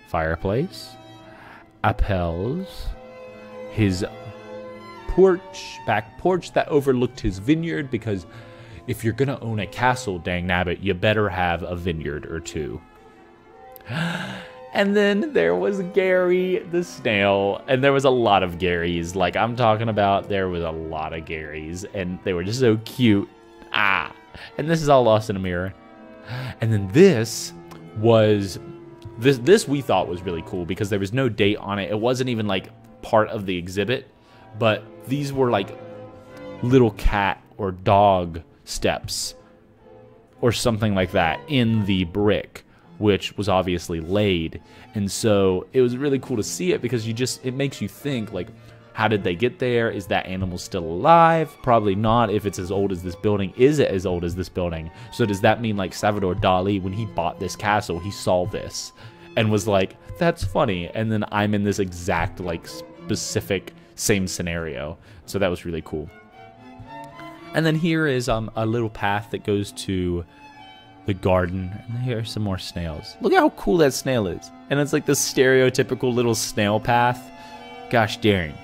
Fireplace. Appels. His back porch that overlooked his vineyard, because if you're gonna own a castle, dang nabbit, you better have a vineyard or two. And then there was Gary the snail, and there was a lot of Garys. Like I'm talking about, there was a lot of Garys, and they were just so cute. And this is all lost in a mirror. And then this was this we thought was really cool because there was no date on it. It wasn't even like part of the exhibit, but these were like little cat or dog steps or something like that in the brick, which was obviously laid. And so it was really cool to see it because it makes you think, like, how did they get there? Is that animal still alive? Probably not if it's as old as this building. Is it as old as this building? So does that mean like Salvador Dali, when he bought this castle, he saw this and was like, that's funny. And then I'm in this exact like specific same scenario. So that was really cool. And then here is a little path that goes to the garden. And here are some more snails. Look at how cool that snail is. And it's like the stereotypical little snail path. Gosh dang.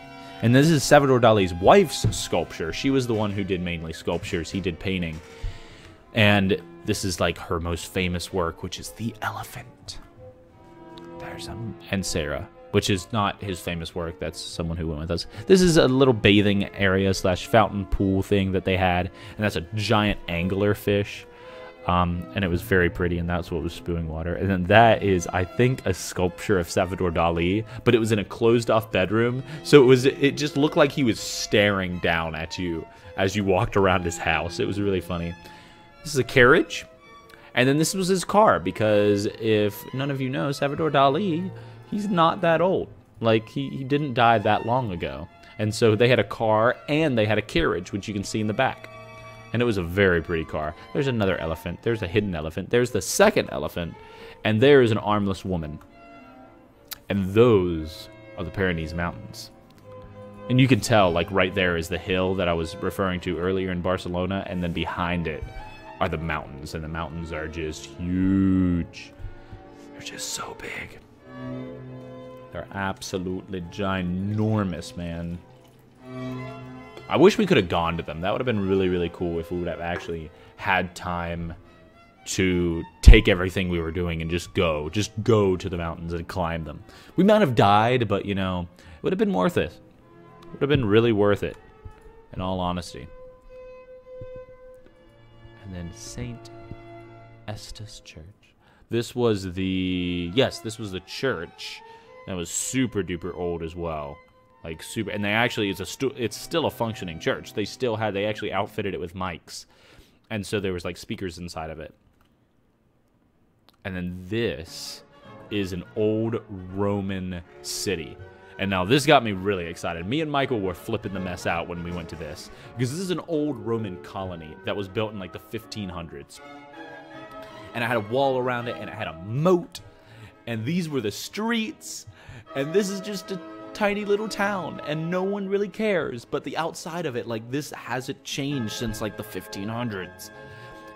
And this is Salvador Dali's wife's sculpture. She was the one who did mainly sculptures. He did painting. And this is like her most famous work, which is the elephant. There's and Sarah, which is not his famous work. That's someone who went with us. This is a little bathing area / fountain pool thing that they had. And that's a giant angler fish. And it was very pretty, and that's what was spewing water. And then that is, I think, a sculpture of Salvador Dali, but it was in a closed-off bedroom, so it just looked like he was staring down at you as you walked around his house. It was really funny. This is a carriage, and then this was his car, because if none of you know, Salvador Dali, he's not that old. Like, he didn't die that long ago. And so they had a car, and they had a carriage, which you can see in the back. And it was a very pretty car. There's another elephant. There's a hidden elephant. There's the second elephant. And there is an armless woman. And those are the Pyrenees Mountains. And you can tell, like, right there is the hill that I was referring to earlier in Barcelona. And then behind it are the mountains. And the mountains are just huge. They're just so big. They're absolutely ginormous, man. I wish we could have gone to them. That would have been really, really cool if we would have actually had time to take everything we were doing and just go to the mountains and climb them. We might have died, but, you know, it would have been worth it. It would have been really worth it, in all honesty. And then St. Estes Church. This was the church. And it was super duper old as well. Like super, and they actually it's still a functioning church. They actually outfitted it with mics, and so there was like speakers inside of it. And then this is an old Roman city, and now this got me really excited. Me and Michael were flipping the mess out when we went to this because this is an old Roman colony that was built in like the 1500s, and it had a wall around it, and it had a moat, and these were the streets, and this is just a tiny little town, and no one really cares, but the outside of it, like, this hasn't changed since like the 1500s,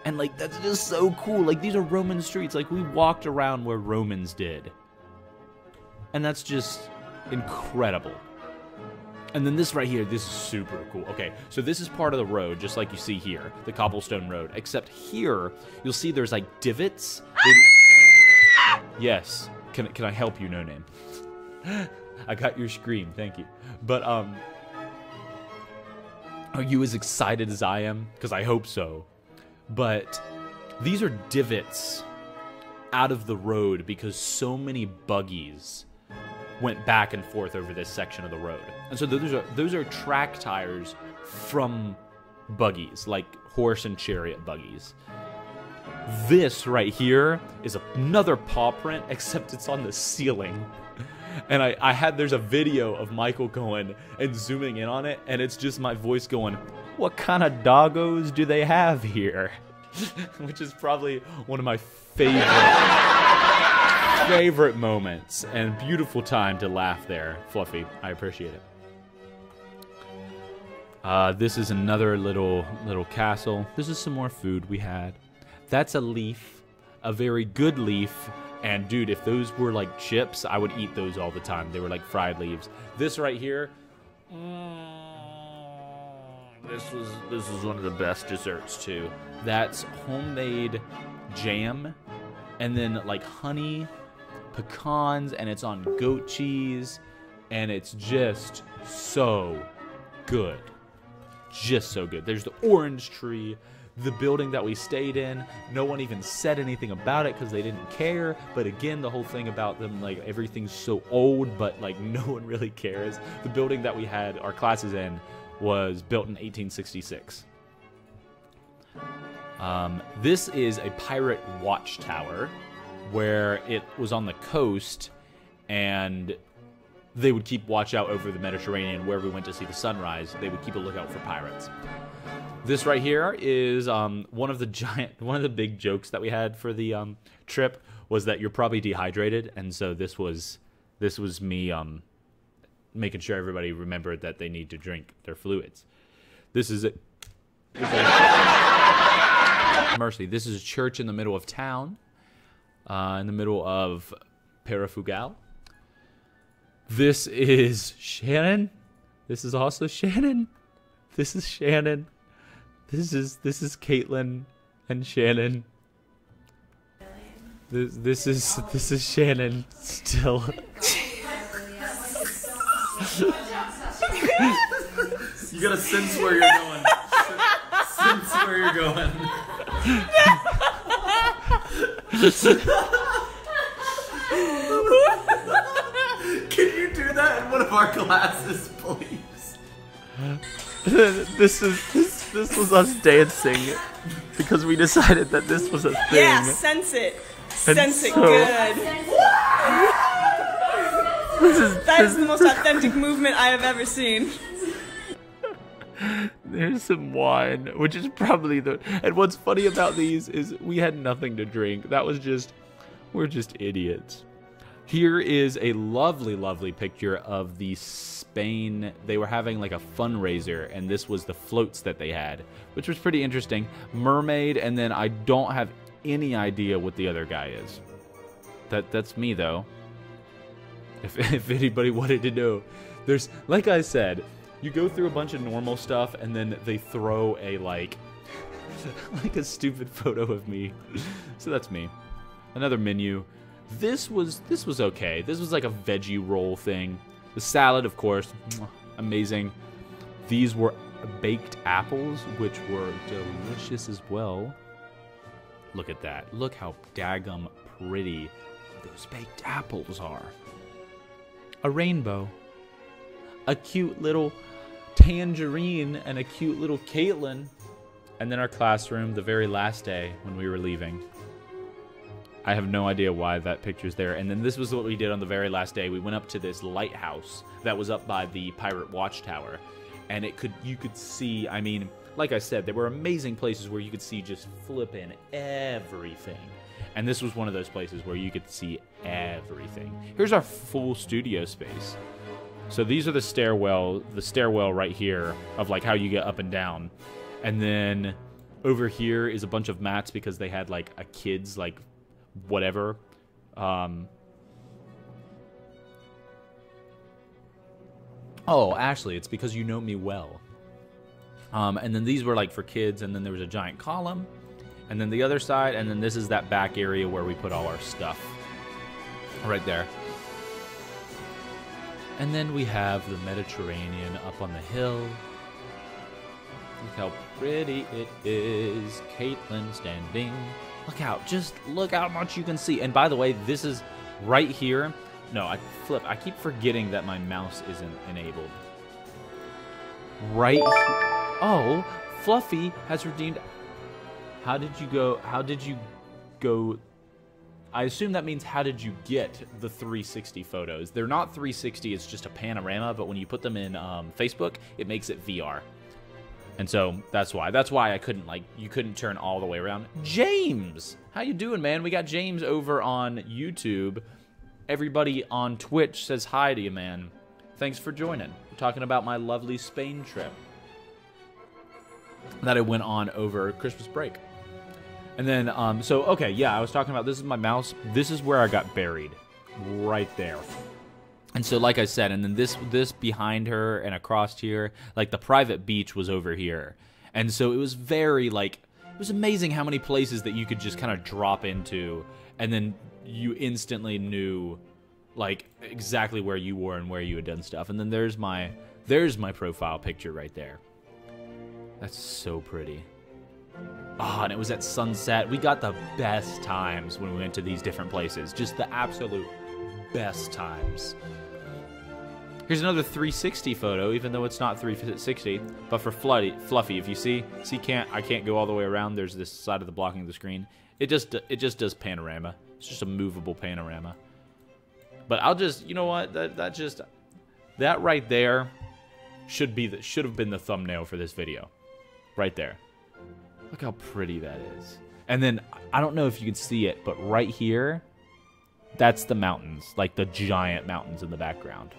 and like that's just so cool. Like, these are Roman streets. Like, we walked around where Romans did, and that's just incredible. And then this right here, this is super cool. Okay, so this is part of the road, just like you see here, the cobblestone road, except here you'll see there's like divots. Yes, Can I help you, No Name? I got your scream, thank you. But are you as excited as I am? Because I hope so. But these are divots out of the road because so many buggies went back and forth over this section of the road. And so those are track tires from buggies, like horse and chariot buggies. This right here is another paw print, except it's on the ceiling. And there's a video of Michael going and zooming in on it, and it's just my voice going, "What kind of doggos do they have here?" Which is probably one of my favorite moments, and beautiful time to laugh there, Fluffy. I appreciate it. This is another little castle. This is some more food we had. That's a leaf, a very good leaf. And dude, if those were like chips, I would eat those all the time. They were like fried leaves. This right here, this was one of the best desserts too. That's homemade jam, and then like honey, pecans, and it's on goat cheese, and it's just so good. Just so good. There's the orange tree. The building that we stayed in, no one even said anything about it because they didn't care. But again, the whole thing about them, like everything's so old, but like no one really cares. The building that we had our classes in was built in 1866. This is a pirate watchtower where it was on the coast, and they would keep watch out over the Mediterranean where we went to see the sunrise. They would keep a lookout for pirates. This right here is one of the big jokes that we had for the trip was that you're probably dehydrated, and so this was me making sure everybody remembered that they need to drink their fluids. This is Mercy. This is a church in the middle of town, in the middle of Parafugal. This is Shannon. This is also Shannon. This is Shannon. This is Caitlin and Shannon. This is Shannon still. You gotta sense where you're going. Sense where you're going. Can you do that in one of our classes, please? This was us dancing because we decided that this was a thing. Yeah, sense it. Sense it good. That is the most authentic movement I have ever seen. There's some wine, which is probably the... And what's funny about these is we had nothing to drink. That was just... We're just idiots. Here is a lovely, lovely picture of the Spain. They were having like a fundraiser, and this was the floats that they had, which was pretty interesting. Mermaid, and then I don't have any idea what the other guy is. That's me, though. If anybody wanted to know. There's, like I said, you go through a bunch of normal stuff, and then they throw a, like a stupid photo of me. So that's me. Another menu. This was okay. This was like a veggie roll thing. The salad, of course, amazing. These were baked apples, which were delicious as well. Look at that. Look how daggum pretty those baked apples are. A rainbow. A cute little tangerine and a cute little Caitlin. And then our classroom the very last day when we were leaving. I have no idea why that picture's there. And then this was what we did on the very last day. We went up to this lighthouse that was up by the pirate watchtower. And you could see, I mean, like I said, there were amazing places where you could see just flipping everything. And this was one of those places where you could see everything. Here's our full studio space. So these are the stairwell right here of like how you get up and down. And then over here is a bunch of mats because they had like a kid's like whatever. Oh, Ashley, it's because you know me well. And then these were like for kids, and then there was a giant column, and then the other side, and then this is that back area where we put all our stuff. Right there. And then we have the Mediterranean up on the hill. Look how pretty it is. Caitlin standing. Look how much you can see. And by the way, this is right here. No, I keep forgetting that my mouse isn't enabled. Right here. Oh, Fluffy has redeemed. How did you go? I assume that means how did you get the 360 photos? They're not 360, it's just a panorama, but when you put them in Facebook, it makes it VR. And so that's why I couldn't, you couldn't turn all the way around. James, how you doing, man? We got James over on YouTube. Everybody on Twitch says hi to you, man. Thanks for joining. We're talking about my lovely Spain trip that I went on over Christmas break. And then, okay, yeah, I was talking about, this is my mouse. This is where I got buried, right there. And so, like I said, and then this behind her and across here, the private beach was over here. And so it was very, it was amazing how many places that you could just kind of drop into, and then you instantly knew, exactly where you were and where you had done stuff. And then there's my profile picture right there. That's so pretty. Ah, and it was at sunset. We got the best times when we went to these different places. Just the absolute best times. Here's another 360 photo, even though it's not 360. But for Fluffy, if you see, I can't go all the way around. There's this side of the blocking of the screen. It just does panorama. It's just a movable panorama. But I'll just, you know what? That right there should have been the thumbnail for this video, right there. Look how pretty that is. And then, I don't know if you can see it, but right here, that's the mountains. The giant mountains in the background.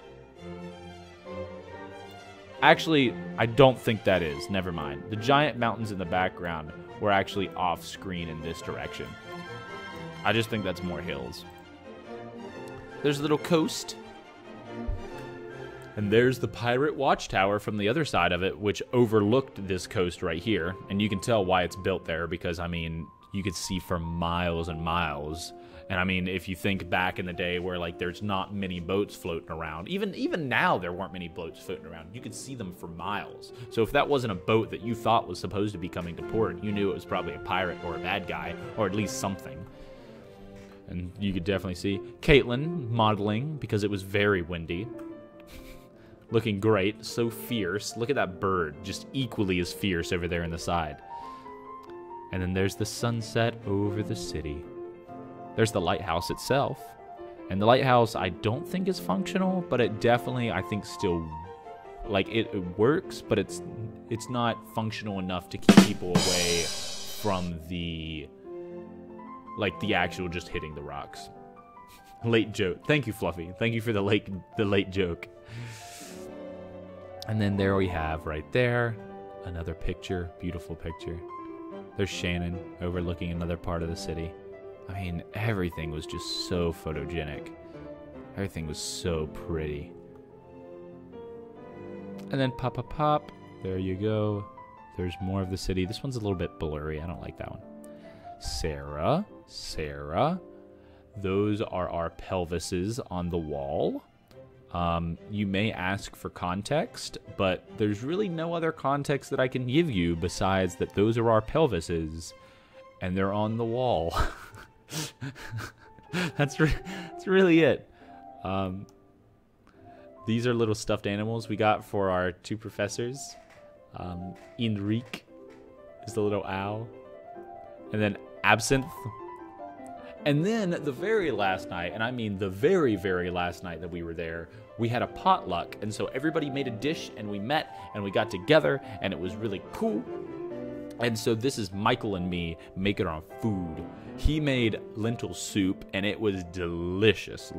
Actually, I don't think that is. Never mind. The giant mountains in the background were actually off screen in this direction. I just think that's more hills. There's a little coast. And there's the pirate watchtower from the other side of it, which overlooked this coast right here. And you can tell why it's built there because, you could see for miles and miles. And, if you think back in the day where, there's not many boats floating around. Even now, there weren't many boats floating around. You could see them for miles. So if that wasn't a boat that you thought was supposed to be coming to port, you knew it was probably a pirate or a bad guy, or at least something. And you could definitely see Caitlin modeling because it was very windy. Looking great, so fierce. Look at that bird, just equally as fierce over there in the side. And then there's the sunset over the city. There's the lighthouse itself. And the lighthouse, I don't think is functional, but it definitely, I think, still, it works, but it's not functional enough to keep people away from the actual just hitting the rocks. Late joke. Thank you, Fluffy. Thank you for the late joke. And then there we have, right there, another picture, beautiful picture. There's Shannon overlooking another part of the city. Everything was just so photogenic. Everything was so pretty. And then pop, there you go. There's more of the city. This one's a little bit blurry. I don't like that one. Sarah. Those are our pelvises on the wall. You may ask for context, but there's really no other context that I can give you besides that those are our pelvises, and they're on the wall. That's really it. These are little stuffed animals we got for our two professors. Enrique is the little owl, and then Absinthe. And then the very last night, and I mean the very, very last night that we were there, we had a potluck. And so everybody made a dish, and we met, and we got together, and it was really cool. And so this is Michael and me making our food. He made lentil soup, and it was delicious.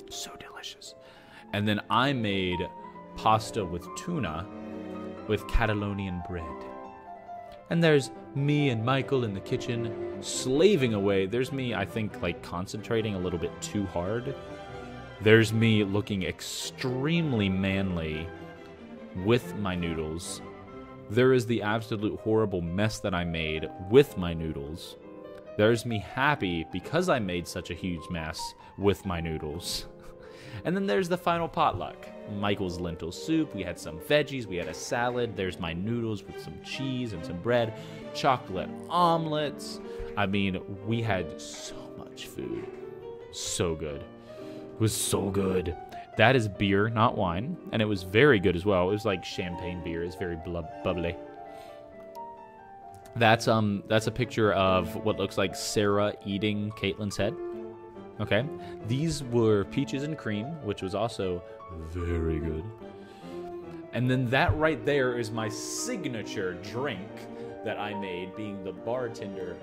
So delicious. And then I made pasta with tuna with Catalonian bread. And there's me and Michael in the kitchen slaving away. There's me, I think, concentrating a little bit too hard. There's me looking extremely manly with my noodles. There is the absolute horrible mess that I made with my noodles. There's me happy because I made such a huge mess with my noodles. And then there's the final potluck. Michael's lentil soup, we had some veggies, we had a salad, there's my noodles with some cheese and some bread, chocolate omelets. I mean, we had so much food. So good. It was so good. That is beer, not wine, and it was very good as well. It was like champagne beer. It's very bubbly. That's a picture of what looks like Sarah eating Caitlin's head. Okay, these were peaches and cream, which was also very good. And then that right there is my signature drink that I made, being the bartender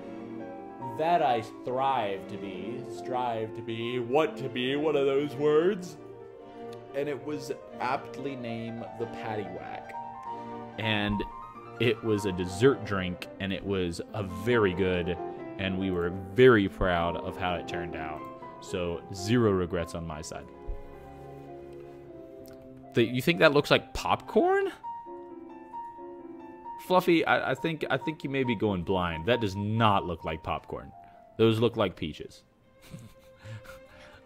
that I strive to be, what to be, one of those words. And it was aptly named the Paddywhack. And it was a dessert drink, and it was a very good, and we were very proud of how it turned out. So, 0 regrets on my side. You think that looks like popcorn? Fluffy, I think you may be going blind. That does not look like popcorn. Those look like peaches.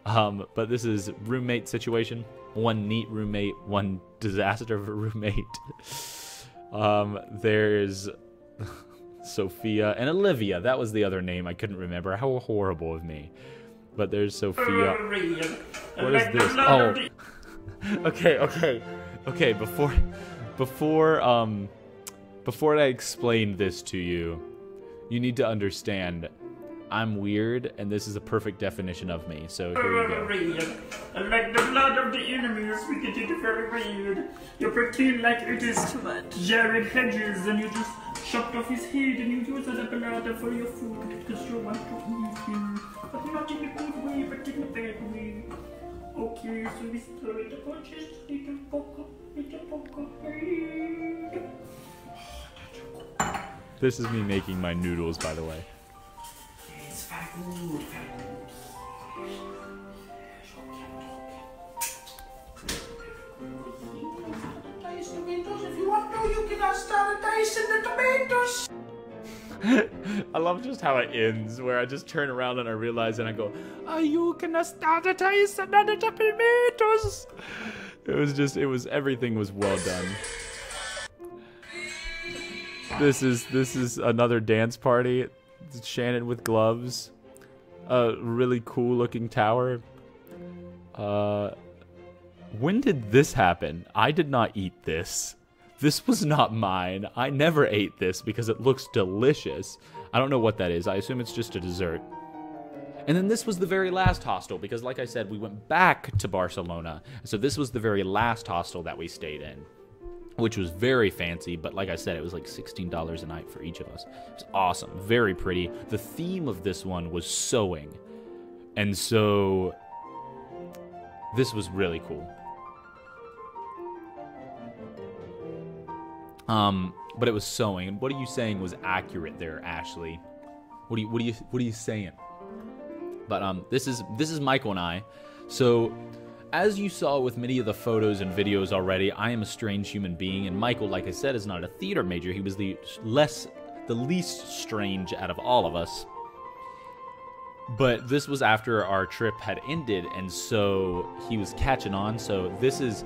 But this is roommate situation. One neat roommate, one disaster of a roommate. There's Sophia and Olivia. That was the other name I couldn't remember. How horrible of me. But there's Sophia. What is this? Oh. Okay, before I explain this to you, you need to understand I'm weird, and this is a perfect definition of me. So here you go. Like the blood of the enemies, we get it very weird. You pretend like it is Too much. Jared Hedges, and you just chopped off his head, and you use the blood for your food because you want to eat him, but not in a good way, but in a bad way. Okay, so we stir it up, just little poke. This is me making my noodles, by the way. It's very good, If you want to, you can start dicing the tomatoes. I love just how it ends, where I just turn around and I realize and I go, you can start the tomatoes. Everything was well done. This is another dance party. It's Shannon with gloves. A really cool looking tower. When did this happen? I did not eat this. This was not mine. I never ate this because it looks delicious. I don't know what that is. I assume it's just a dessert. And then this was the very last hostel because, like I said, we went back to Barcelona. So this was the very last hostel that we stayed in, which was very fancy. But like I said, it was like $16 a night for each of us. It was awesome. Very pretty. The theme of this one was sewing. And so this was really cool. But it was sewing. And what are you saying was accurate there, Ashley? What are you saying? But this is Michael and I. So as you saw with many of the photos and videos already, I am a strange human being, and Michael, like I said, is not a theater major. He was the least strange out of all of us. But this was after our trip had ended, and so he was catching on. So this is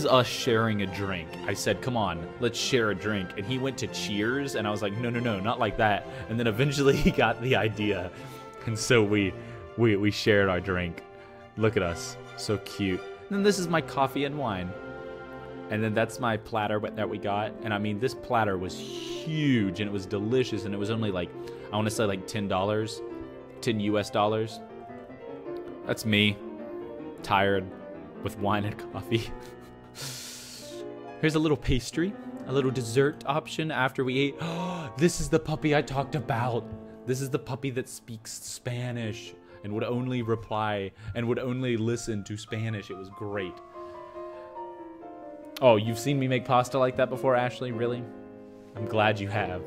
us sharing a drink. I said, come on, let's share a drink. And he went to cheers, and I was like, no, not like that. And then eventually he got the idea. And so we shared our drink. Look at us, so cute. And then this is my coffee and wine. And then that's my platter that we got. And I mean, this platter was huge, and it was delicious, and it was only like, I want to say like $10, 10 US dollars. That's me, tired with wine and coffee. Here's a little pastry, a little dessert option after we ate. This is the puppy I talked about. This is the puppy that speaks Spanish and would only reply and would only listen to Spanish. It was great. Oh, you've seen me make pasta like that before, Ashley? Really? I'm glad you have.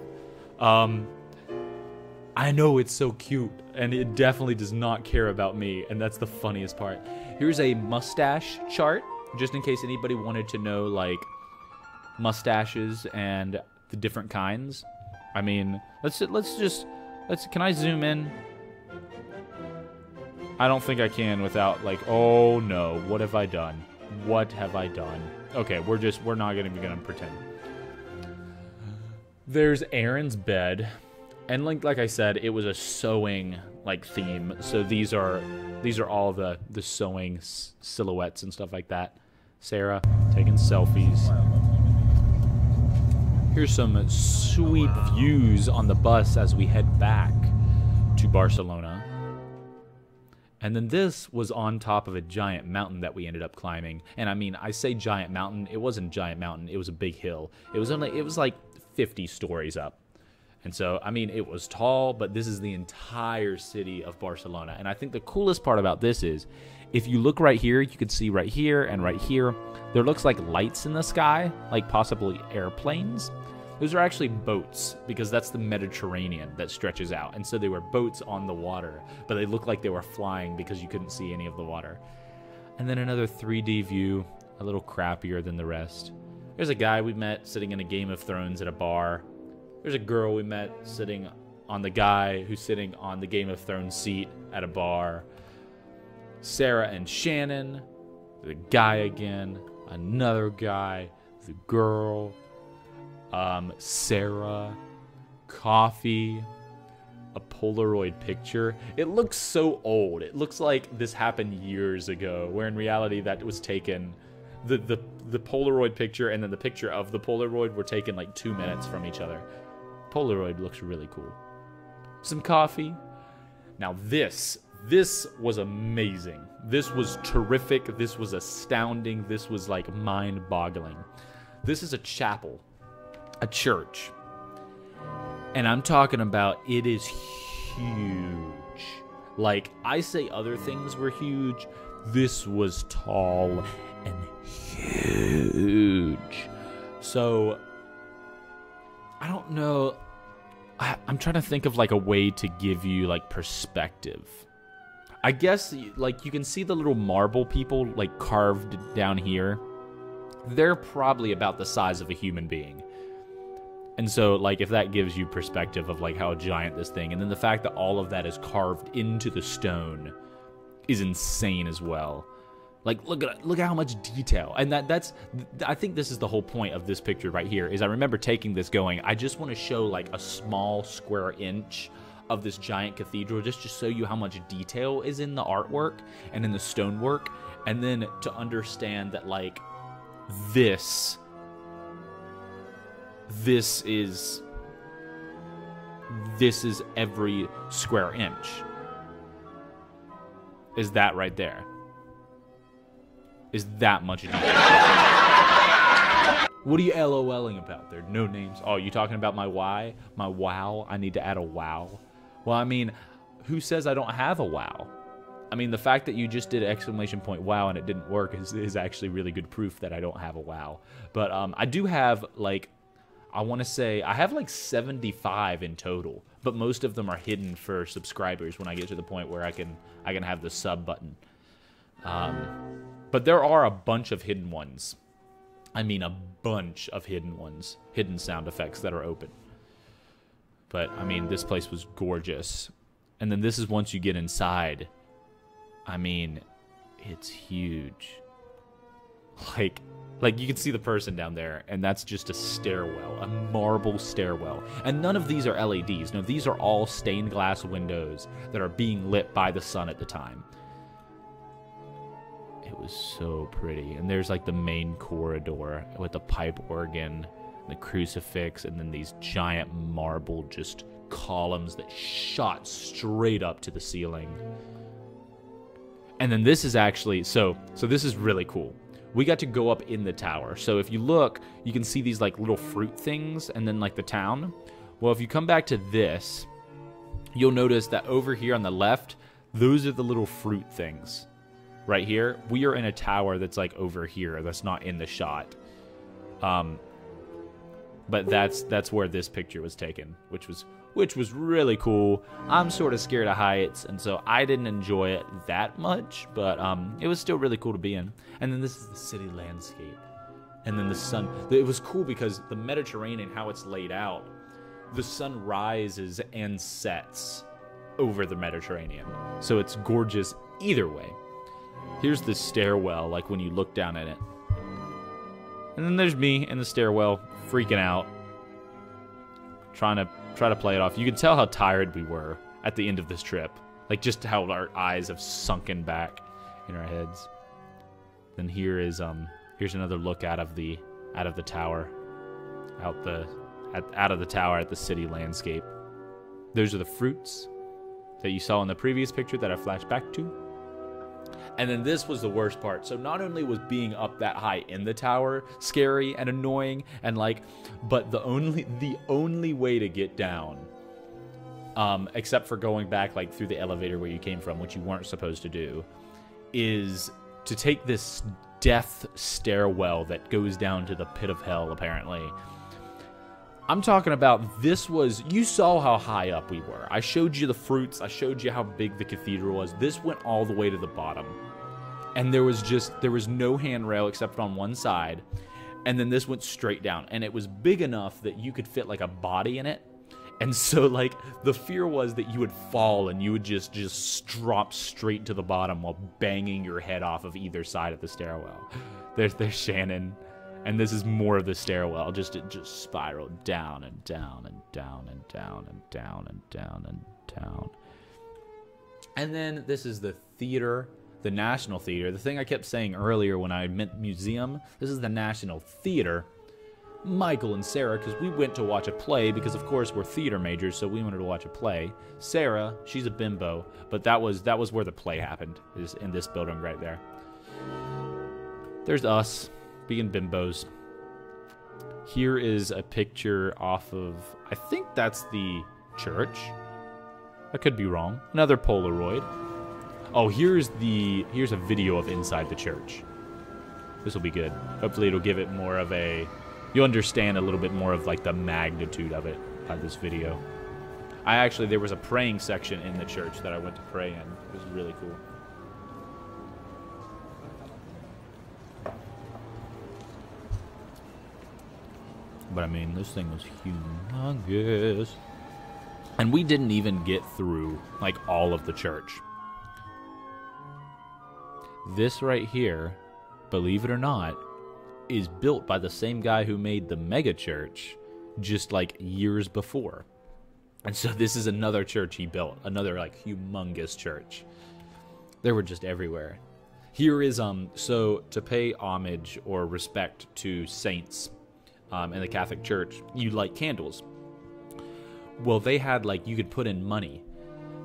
I know it's so cute, and it definitely does not care about me, and that's the funniest part. Here's a mustache chart, just in case anybody wanted to know, like, mustaches and the different kinds. I mean, let's Can I zoom in? I don't think I can without, like, oh no, what have I done? What have I done? Okay, we're not gonna pretend. There's Aaron's bed, and like I said, it was a sewing like theme. So these are all the sewing silhouettes and stuff like that. Sarah taking selfies. Here's some sweet views on the bus as we head back to Barcelona. And then this was on top of a giant mountain that we ended up climbing. And I mean, I say giant mountain, it wasn't a giant mountain, it was a big hill. It was like 50 stories up. And so, I mean, it was tall, but this is the entire city of Barcelona. And I think the coolest part about this is, if you look right here, you can see right here and right here, there looks like lights in the sky, like possibly airplanes. Those are actually boats, because that's the Mediterranean that stretches out. And so they were boats on the water, but they looked like they were flying because you couldn't see any of the water. And then another 3D view, a little crappier than the rest. There's a guy we met sitting in a Game of Thrones at a bar. There's a girl we met sitting on the guy who's sitting on the Game of Thrones seat at a bar. Sarah and Shannon, the guy again, another guy, the girl, Sarah, coffee, a Polaroid picture. It looks so old. It looks like this happened years ago, where in reality that was taken, the Polaroid picture and then the picture of the Polaroid were taken like 2 minutes from each other. Polaroid looks really cool. Some coffee. Now this was amazing. This was terrific. This was astounding. This was like mind-boggling. This is a chapel, a church. And I'm talking about, it is huge. Like, I say other things were huge. This was tall and huge. So, I don't know. I'm trying to think of like a way to give you like perspective. I guess like you can see the little marble people like carved down here. They're probably about the size of a human being. And so like if that gives you perspective of like how giant this thing, and then the fact that all of that is carved into the stone is insane as well. Like, look at how much detail. And I think this is the whole point of this picture right here, is I remember taking this going, I just want to show like a small square inch of this giant cathedral, just to show you how much detail is in the artwork and in the stonework. And then to understand that like this is every square inch. Is that right there? Is that much detail? What are you LOLing about there? No names. Oh, you talking about my why? My wow? I need to add a wow. Well, I mean, who says I don't have a wow? I mean, the fact that you just did exclamation point wow and it didn't work is actually really good proof that I don't have a wow. But I do have like, I want to say I have like 75 in total, but most of them are hidden for subscribers when I get to the point where I can have the sub button. But there are a bunch of hidden ones. I mean, a bunch of hidden ones. Hidden sound effects that are open. But, I mean, this place was gorgeous. And then this is once you get inside. I mean, it's huge. Like you can see the person down there, and that's just a stairwell. A marble stairwell. And none of these are LEDs. No, these are all stained glass windows that are being lit by the sun at the time. It was so pretty. And there's like the main corridor with the pipe organ, the crucifix, and then these giant marble just columns that shot straight up to the ceiling. And then this is actually, so this is really cool. We got to go up in the tower. So if you look, you can see these like little fruit things and then like the town. Well, if you come back to this, you'll notice that over here on the left, those are the little fruit things. Right here, we are in a tower that's like over here. That's not in the shot. But that's where this picture was taken, which was really cool. I'm sort of scared of heights, and so I didn't enjoy it that much, but it was still really cool to be in. And then this is the city landscape. And then the sun. It was cool because the Mediterranean, how it's laid out, the sun rises and sets over the Mediterranean. So it's gorgeous either way. Here's the stairwell, like when you look down at it. And then there's me in the stairwell, freaking out, trying to play it off. You can tell how tired we were at the end of this trip. Like, just how our eyes have sunken back in our heads. Then here's another look out of the tower, out of the tower at the city landscape. Those are the fruits that you saw in the previous picture that I flashed back to. And then this was the worst part. So not only was being up that high in the tower scary and annoying and but the only way to get down, except for going back like through the elevator where you came from, which you weren't supposed to do, is to take this death stairwell that goes down to the pit of hell, apparently. I'm talking about, you saw how high up we were. I showed you the fruits. I showed you how big the cathedral was. This went all the way to the bottom. And there was no handrail except on one side. And then this went straight down. And it was big enough that you could fit like a body in it. And so like the fear was that you would fall and you would just drop straight to the bottom while banging your head off of either side of the stairwell. There's Shannon. And this is more of the stairwell. It just spiraled down and down and down and down and down and down and down. And then this is the theater, the National Theater. The thing I kept saying earlier when I meant museum, this is the National Theater. Michael and Sarah, because we went to watch a play, because of course we're theater majors, so we wanted to watch a play. Sarah, she's a bimbo, but that was where the play happened, is in this building right there. There's us. Being bimbos. Here is a picture off of, I think that's the church. I could be wrong. Another Polaroid. Oh, here's a video of inside the church. This will be good. Hopefully it'll give it more of you'll understand a little bit more of like the magnitude of it by this video. There was a praying section in the church that I went to pray in. It was really cool. But I mean, this thing was humongous. And we didn't even get through, like, all of the church. This right here, believe it or not, is built by the same guy who made the mega church just, like, years before. And so this is another church he built. Another, like, humongous church. They were just everywhere. Here is, so to pay homage or respect to saints, in the Catholic Church, you light candles. Well, they had, like, you could put in money,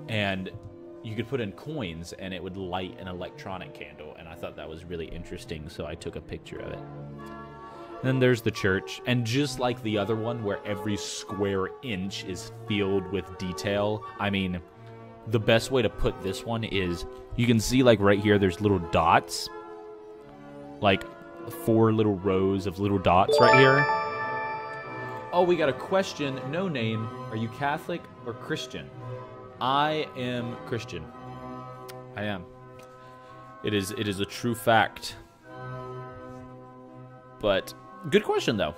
and you could put in coins, and it would light an electronic candle, and I thought that was really interesting, so I took a picture of it. And then there's the church, and just like the other one, where every square inch is filled with detail, I mean, the best way to put this one is, you can see, like, right here, there's little dots, like 4 little rows of little dots right here. Oh, we got a question. No name. Are you Catholic or Christian? I am Christian. I am. It is a true fact. But good question though.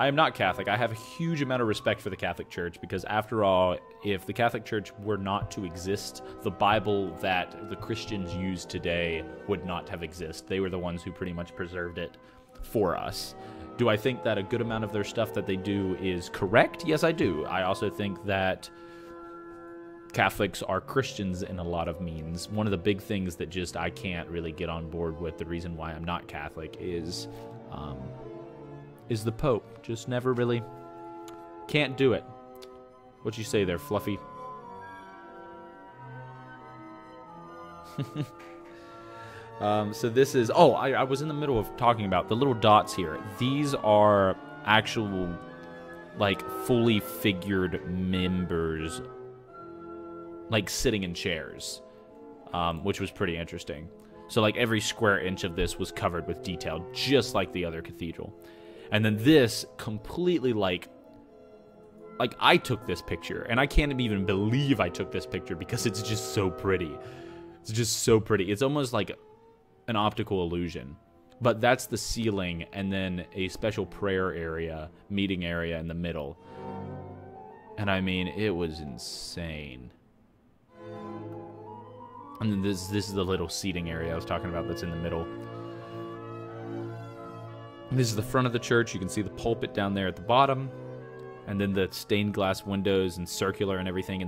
I am not Catholic. I have a huge amount of respect for the Catholic Church because after all, if the Catholic Church were not to exist, the Bible that the Christians use today would not have existed. They were the ones who pretty much preserved it for us. Do I think that a good amount of their stuff that they do is correct? Yes, I do. I also think that Catholics are Christians in a lot of means. One of the big things that just I can't really get on board with, the reason why I'm not Catholic, is the Pope. Just never really can't do it. What you say there, Fluffy? So this is... Oh, I was in the middle of talking about the little dots here. These are actual, like, fully figured members, like, sitting in chairs, which was pretty interesting. So, like, every square inch of this was covered with detail, just like the other cathedral. And then this completely, like I took this picture, and I can't even believe I took this picture because it's just so pretty. It's just so pretty. It's almost like an optical illusion. But that's the ceiling, and then a special prayer area, meeting area in the middle. And I mean, it was insane. And then this is the little seating area I was talking about that's in the middle. This is the front of the church. You can see the pulpit down there at the bottom. And then the stained glass windows and circular and everything.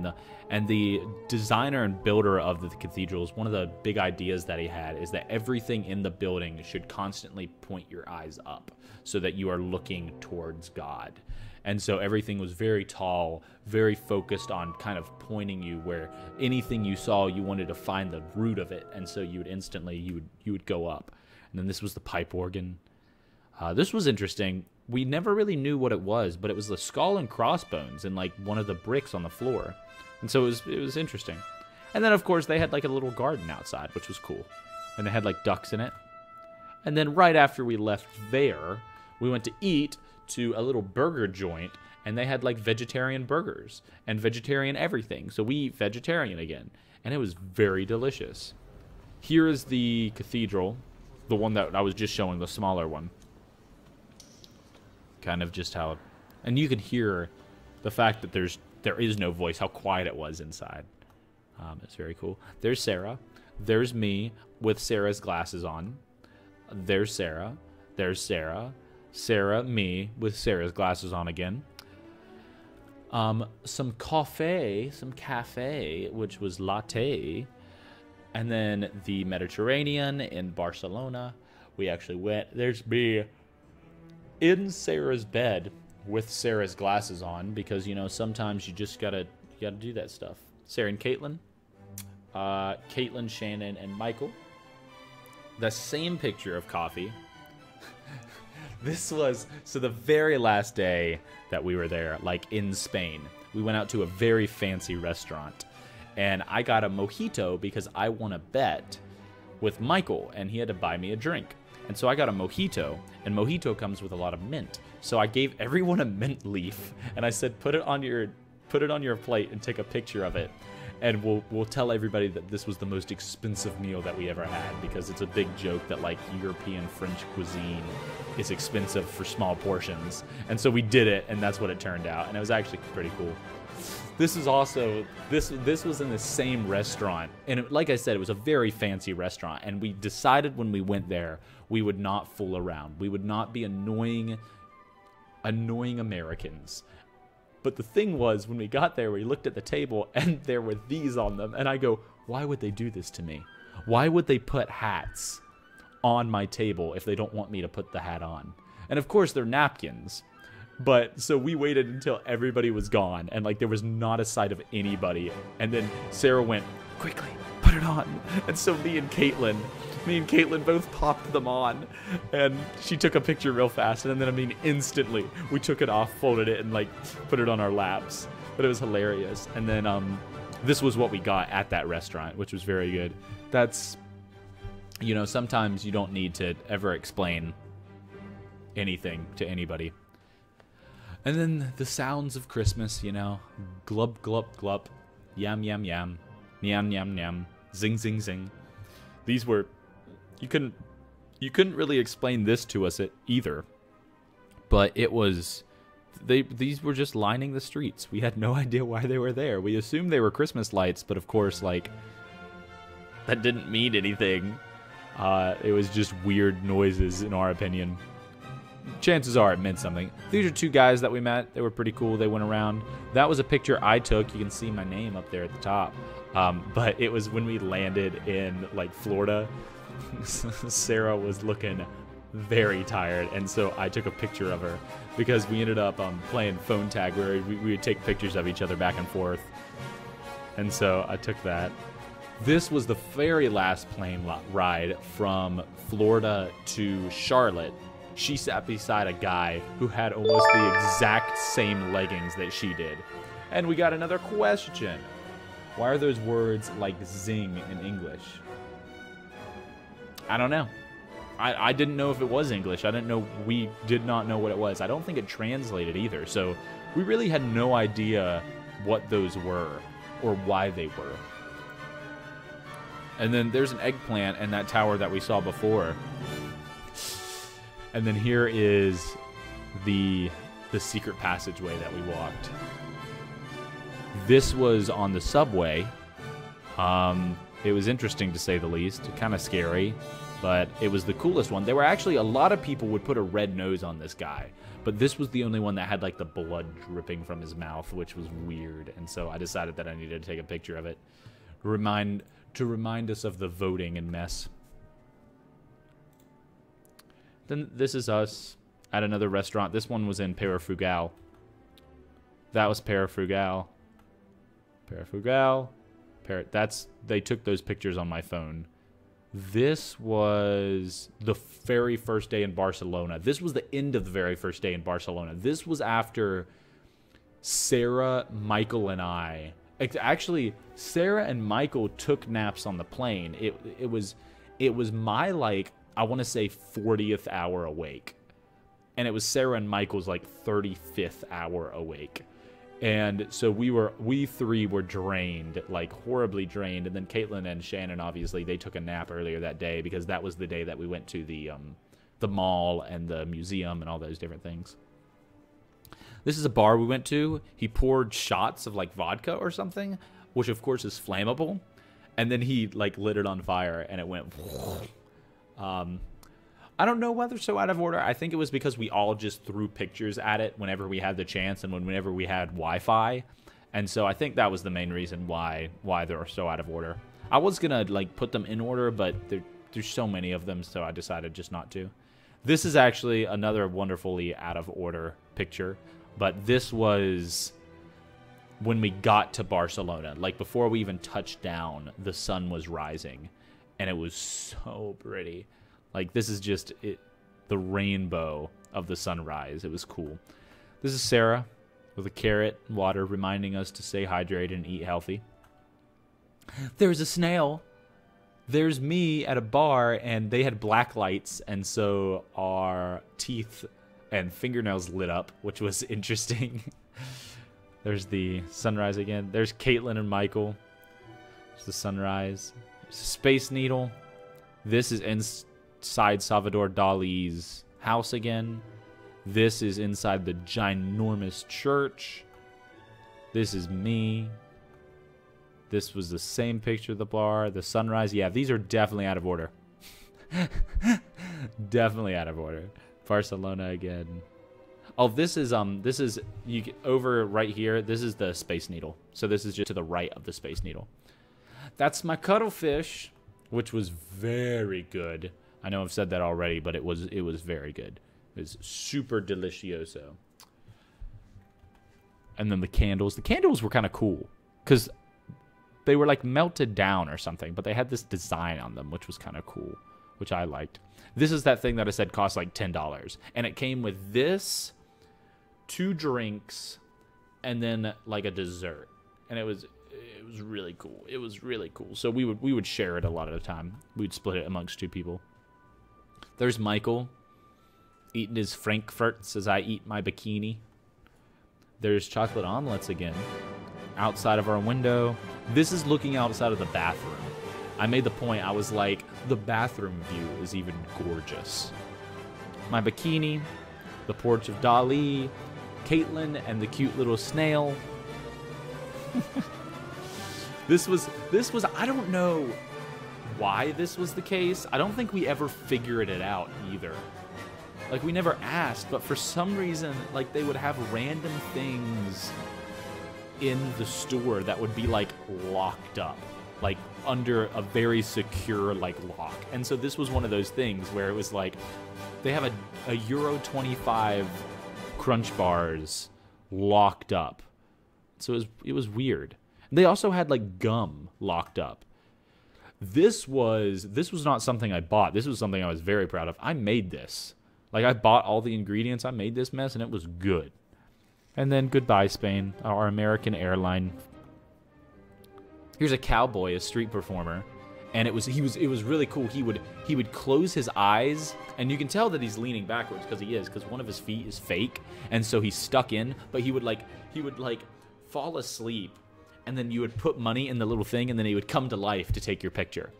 And the designer and builder of the cathedrals, one of the big ideas that he had is that everything in the building should constantly point your eyes up so that you are looking towards God. And so everything was very tall, very focused on kind of pointing you where anything you saw, you wanted to find the root of it. And so you would instantly, you would go up. And then this was the pipe organ. This was interesting. We never really knew what it was, but it was the skull and crossbones and like one of the bricks on the floor. And so it was interesting. And then of course they had like a little garden outside, which was cool. And they had like ducks in it. And then right after we left there, we went to eat to a little burger joint, and they had like vegetarian burgers and vegetarian everything. So we eat vegetarian again, and it was very delicious. Here is the cathedral, the one that I was just showing, the smaller one. Kind of just how, and you can hear the fact that there is no voice, how quiet it was inside. It's very cool. There's Sarah. There's me with Sarah's glasses on. There's Sarah. There's Sarah. Sarah, me with Sarah's glasses on again. Some cafe, which was latte. And then the Mediterranean in Barcelona. We actually went. There's me in Sarah's bed with Sarah's glasses on because, you know, sometimes you just gotta do that stuff. Sarah and Caitlin. Caitlin, Shannon, and Michael. The same picture of coffee. This was, so the very last day that we were there, like in Spain, we went out to a very fancy restaurant. And I got a mojito because I won a bet with Michael, and he had to buy me a drink. And so I got a mojito, and mojito comes with a lot of mint. So I gave everyone a mint leaf, and I said, put it on your plate and take a picture of it. And we'll tell everybody that this was the most expensive meal that we ever had, because it's a big joke that like European French cuisine is expensive for small portions. And so we did it, and that's what it turned out. And it was actually pretty cool. This is also, this was in the same restaurant. And like I said, it was a very fancy restaurant. And we decided when we went there, we would not fool around. We would not be annoying Americans. But the thing was, when we got there, we looked at the table, and there were these on them. And I go, why would they do this to me? Why would they put hats on my table if they don't want me to put the hat on? And of course, they're napkins. But so we waited until everybody was gone, and like there was not a sight of anybody. And then Sarah went, quickly, put it on. And so me and Caitlin both popped them on, and she took a picture real fast, and then I mean instantly we took it off, folded it, and like put it on our laps. But it was hilarious. And then this was what we got at that restaurant, which was very good. That's, you know, sometimes you don't need to ever explain anything to anybody. And then the sounds of Christmas, you know, glub glub glub, yam yam yam, nyam nyam nyam, zing zing zing. These were, you couldn't really explain this to us either, but it was, these were just lining the streets. We had no idea why they were there. We assumed they were Christmas lights, but of course, like, that didn't mean anything. It was just weird noises, in our opinion. Chances are it meant something. These are two guys that we met. They were pretty cool. They went around. That was a picture I took. You can see my name up there at the top. But it was when we landed in like Florida. Sarah was looking very tired, and so I took a picture of her because we ended up playing phone tag where we would take pictures of each other back and forth. And so I took that. This was the very last plane ride from Florida to Charlotte. She sat beside a guy who had almost the exact same leggings that she did. And we got another question. Why are those words like zing in English? I don't know. I didn't know if it was English. I didn't know. We did not know what it was. I don't think it translated either. So we really had no idea what those were or why they were. And then there's an eggplant in that tower that we saw before. And then here is the secret passageway that we walked. This was on the subway. It was interesting to say the least, kind of scary, but it was the coolest one. There were actually a lot of people would put a red nose on this guy, but this was the only one that had like the blood dripping from his mouth, which was weird. And so I decided that I needed to take a picture of it to remind us of the voting and mess. Then this is us at another restaurant. This one was in Pere Frugal. That was Pere Frugal. Pere Frugal. They took those pictures on my phone. This was the very first day in Barcelona. This was the end of the very first day in Barcelona. This was after Sarah, Michael, and I. Actually, Sarah and Michael took naps on the plane. It was my, like, I want to say 40th hour awake. And it was Sarah and Michael's, like, 35th hour awake. And so we three were drained, like horribly drained. And then Caitlin and Shannon, obviously, they took a nap earlier that day because that was the day that we went to the mall and the museum and all those different things. This is a bar we went to. He poured shots of like vodka or something, which of course is flammable. And then he like lit it on fire and it went. I don't know whether so out of order. I think it was because we all just threw pictures at it whenever we had the chance and whenever we had Wi-Fi. And so I think that was the main reason why they're so out of order. I was going to like put them in order, but there's so many of them, so I decided just not to. This is actually another wonderfully out of order picture, but this was when we got to Barcelona. Like before we even touched down, the sun was rising and it was so pretty. Like, this is just the rainbow of the sunrise. It was cool. This is Sarah with a carrot and water reminding us to stay hydrated and eat healthy. There's a snail. There's me at a bar, and they had black lights, and so our teeth and fingernails lit up, which was interesting. There's the sunrise again. There's Caitlin and Michael. There's the sunrise. There's a Space Needle. This is inside Salvador Dali's house again. This is inside the ginormous church. This is me. This was the same picture of the bar. The sunrise. Yeah, these are definitely out of order. Definitely out of order. Barcelona again. Oh, this is you over right here. This is the Space Needle. So this is just to the right of the Space Needle. That's my cuttlefish, which was very good. I know I've said that already, but it was very good. It was super delicioso. And then the candles. The candles were kind of cool because they were like melted down or something, but they had this design on them, which was kind of cool, which I liked. This is that thing that I said cost like $10, and it came with this, 2 drinks, and then like a dessert, and it was really cool. It was really cool. So we would share it a lot of the time. We'd split it amongst 2 people. There's Michael eating his frankfurts as I eat my bikini. There's chocolate omelets again outside of our window. This is looking outside of the bathroom. I made the point, I was like, the bathroom view is even gorgeous. My bikini, the porch of Dali, Caitlin and the cute little snail. This was I don't know why this was the case. I don't think we ever figured it out either. Like, we never asked, but for some reason, like, they would have random things in the store that would be, like, locked up, like, under a very secure, like, lock. And so this was one of those things where it was like, they have a Euro 25 Crunch bars locked up. So it was weird. They also had, like, gum locked up. This was not something I bought. This was something I was very proud of. I made this. Like, I bought all the ingredients. I made this mess, and it was good. And then goodbye, Spain, our American airline. Here's a cowboy, a street performer, and it was really cool. He would close his eyes, and you can tell that he's leaning backwards because one of his feet is fake, and so he's stuck in. But he would fall asleep, and then you would put money in the little thing, and then he would come to life to take your picture.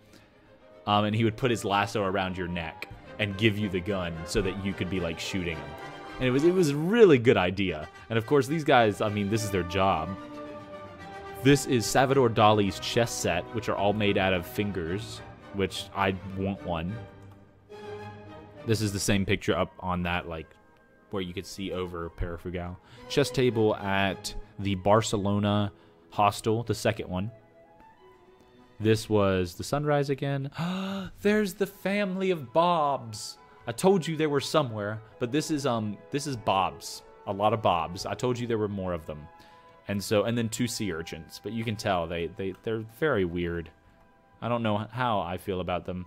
And he would put his lasso around your neck and give you the gun so that you could be like shooting him. And it was a really good idea. And of course, these guys, I mean, this is their job. This is Salvador Dali's chess set, which are all made out of fingers, which I want one. This is the same picture up on that, like, where you could see over Perifugao. Chess table at the Barcelona hostel, the second one. This was the sunrise again. There's the family of Bobs. I told you there were somewhere, but this is Bobs. A lot of Bobs. I told you there were more of them. And then 2 sea urchins, but you can tell they're very weird. I don't know how I feel about them.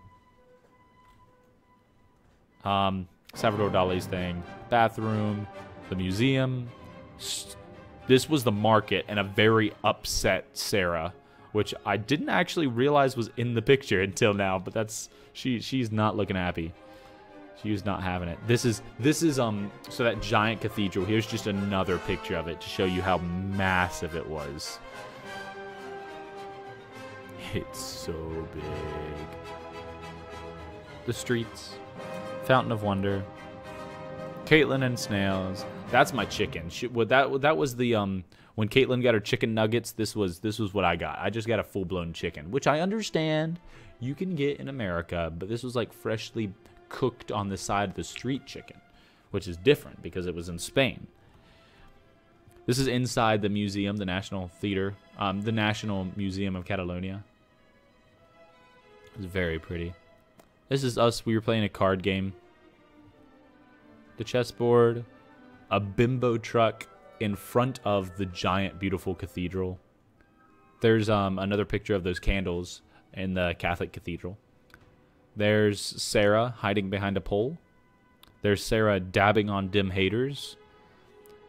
Salvador Dali's thing, bathroom, the museum. This was the market and a very upset Sarah, which I didn't actually realize was in the picture until now, but that's she's not looking happy. She was not having it. This is so that giant cathedral. Here's just another picture of it to show you how massive it was. It's so big. The streets, Fountain of Wonder, Caitlin and snails. That's my chicken. That was the when Caitlin got her chicken nuggets. This was what I got. I just got a full-blown chicken, which I understand you can get in America, but this was like freshly cooked on the side of the street chicken, which is different because it was in Spain. This is inside the museum, the National Theater, the National Museum of Catalonia. It's very pretty. This is us. We were playing a card game. The chessboard, a bimbo truck in front of the giant, beautiful cathedral. There's another picture of those candles in the Catholic cathedral. There's Sarah hiding behind a pole. There's Sarah dabbing on dim haters.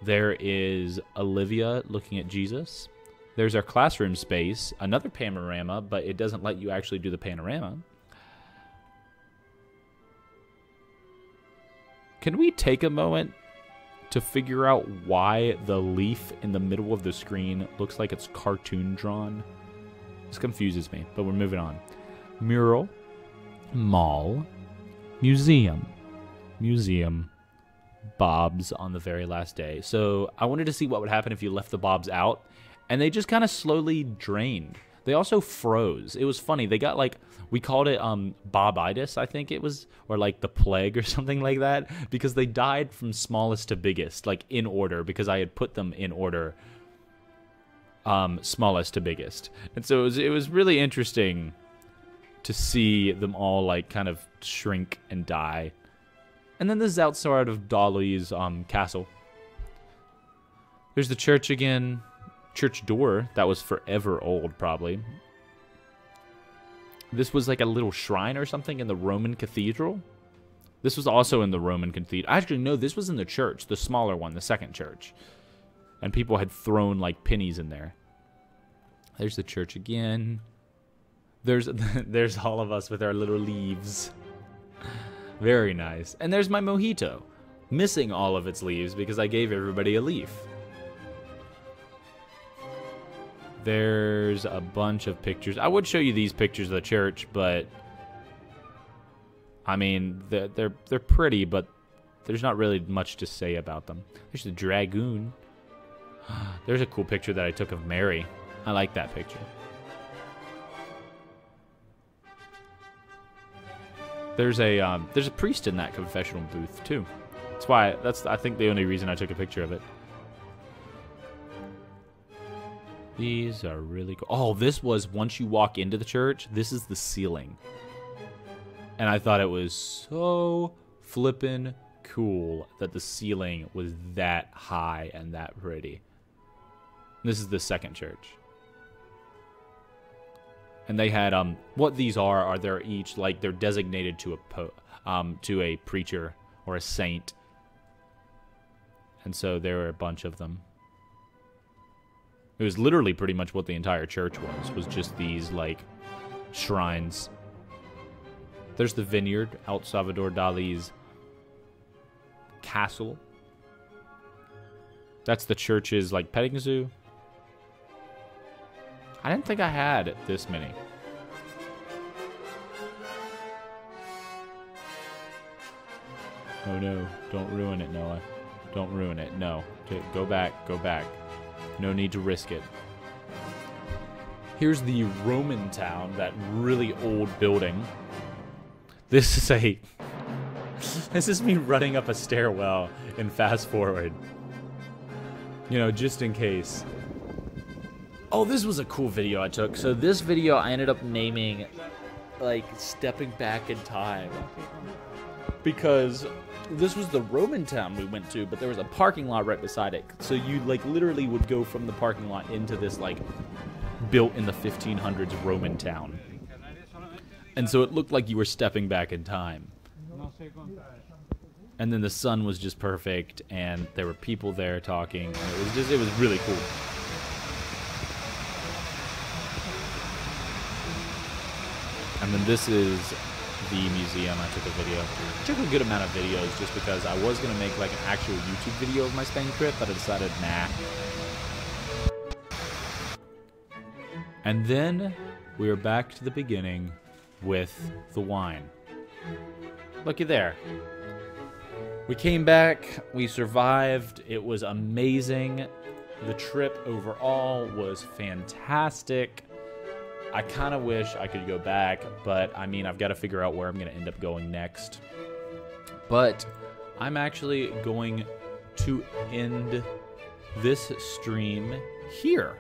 There is Olivia looking at Jesus. There's our classroom space, another panorama, but it doesn't let you actually do the panorama. Can we take a moment to figure out why the leaf in the middle of the screen looks like it's cartoon drawn? This confuses me, but we're moving on. Mural, mall, museum, Bobs on the very last day. So I wanted to see what would happen if you left the Bobs out, and they just kind of slowly drained. They also froze. It was funny. They got like, we called it Bobitis, I think it was, or like the plague or something like that, because they died from smallest to biggest, like in order, because I had put them in order, smallest to biggest. And so it was really interesting to see them all like kind of shrink and die. And then this is outside of Dali's castle. There's the church again. Church door that was forever old, probably. This was like a little shrine or something in the Roman cathedral. This was also in the Roman cathedral. Actually, no, this was in the church, the smaller one, the second church. And people had thrown like pennies in there. There's the church again. There's all of us with our little leaves. Very nice. And there's my mojito, missing all of its leaves because I gave everybody a leaf. There's a bunch of pictures. I would show you these pictures of the church, but I mean, they're pretty, but there's not really much to say about them. There's the dragoon. There's a cool picture that I took of Mary. I like that picture. There's a priest in that confessional booth too. That's I think the only reason I took a picture of it. These are really cool. Oh, this was, once you walk into the church, this is the ceiling. And I thought it was so flippin' cool that the ceiling was that high and that pretty. This is the second church. And they had, what these are they're each, like, they're designated to a preacher or a saint. And so there were a bunch of them. It was literally pretty much what the entire church was just these, like, shrines. There's the vineyard, out Salvador Dali's castle. That's the church's, like, petting zoo. I didn't think I had this many. Oh no, don't ruin it, Noah. Don't ruin it, no. Go back, go back. No need to risk it. Here's the Roman town, that really old building. This is me running up a stairwell in fast forward. You know, just in case. Oh, this was a cool video I took. So this video I ended up naming, like, Stepping Back in Time. Because this was the Roman town we went to, but there was a parking lot right beside it. So you, like, literally would go from the parking lot into this, like, built in the 1500s Roman town. And so it looked like you were stepping back in time. And then the sun was just perfect, and there were people there talking, and it was really cool. And then this is the museum. I took a video. I took a good amount of videos just because I was going to make like an actual YouTube video of my Spain trip, but I decided, nah. And then we are back to the beginning with the wine. Looky there. We came back, we survived, it was amazing. The trip overall was fantastic. I kind of wish I could go back, but I mean, I've got to figure out where I'm going to end up going next. But I'm actually going to end this stream here.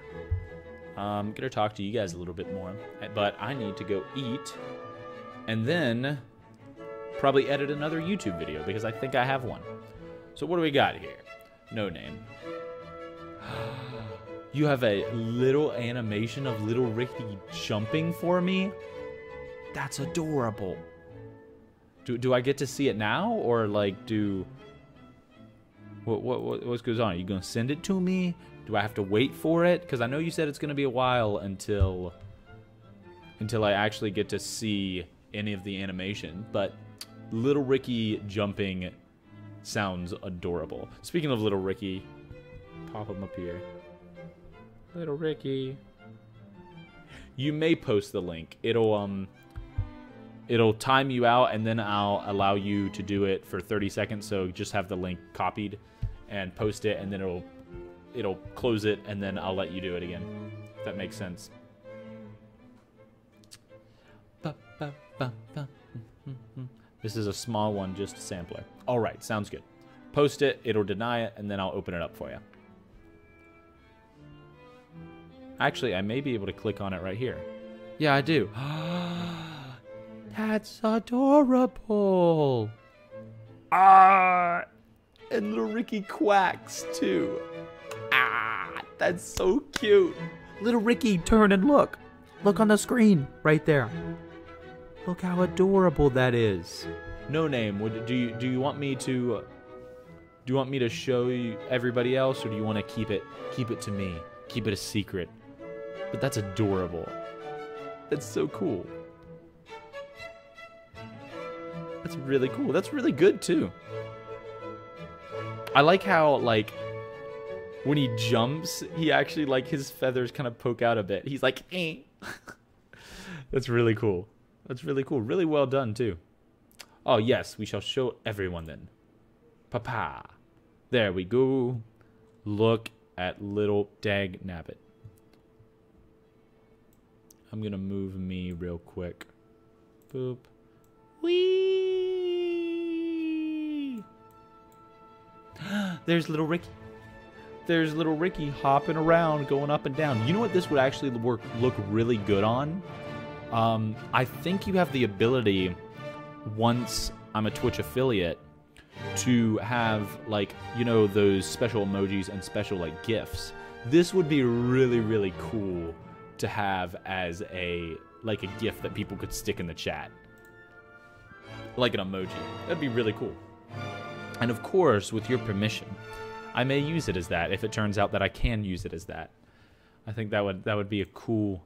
I'm going to talk to you guys a little bit more, but I need to go eat and then probably edit another YouTube video because I think I have one. So what do we got here? No name. You have a little animation of little Ricky jumping for me? That's adorable. Do I get to see it now, or like what goes on? Are you gonna send it to me? Do I have to wait for it? Because I know you said it's gonna be a while until I actually get to see any of the animation. But little Ricky jumping sounds adorable. Speaking of little Ricky, pop him up here. Little Ricky. You may post the link. It'll time you out, and then I'll allow you to do it for 30 seconds. So just have the link copied and post it, and then it'll close it, and then I'll let you do it again. If that makes sense. This is a small one, just a sampler. All right, sounds good. Post it, it'll deny it, and then I'll open it up for you. Actually, I may be able to click on it right here. Yeah, I do. That's adorable. Ah, and little Ricky quacks too. Ah, that's so cute. Little Ricky, turn and look. Look on the screen right there. Look how adorable that is. No name. Do you want me to? Do you want me to show you everybody else, or do you want to keep it to me? Keep it a secret. But that's adorable. That's so cool. That's really cool. That's really good too. I like how, like, when he jumps, he actually, like, his feathers kind of poke out a bit. He's like, eh. That's really cool. That's really cool. Really well done too. Oh yes, we shall show everyone then. Papa. There we go. Look at little dag nabbit. I'm gonna move me real quick. Boop. Whee! There's little Ricky. There's little Ricky hopping around, going up and down. You know what this would actually look really good on? I think you have the ability, once I'm a Twitch affiliate, to have, like, you know, those special emojis and special, like, GIFs. This would be really, really cool to have as a GIF that people could stick in the chat. Like an emoji. That'd be really cool. And of course, with your permission, I may use it as that if it turns out that I can use it as that. I think that would be a cool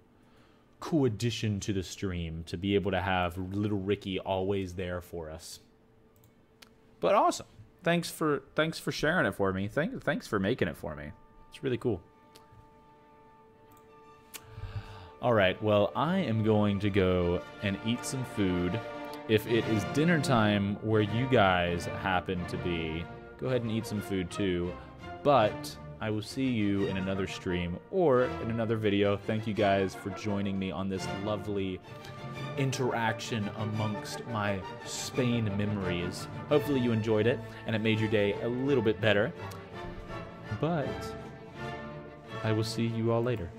addition to the stream, to be able to have little Ricky always there for us. But awesome. Thanks for sharing it for me. Thanks for making it for me. It's really cool. All right, well, I am going to go and eat some food. If it is dinner time where you guys happen to be, go ahead and eat some food too. But I will see you in another stream or in another video. Thank you guys for joining me on this lovely interaction amongst my Spain memories. Hopefully you enjoyed it and it made your day a little bit better. But I will see you all later.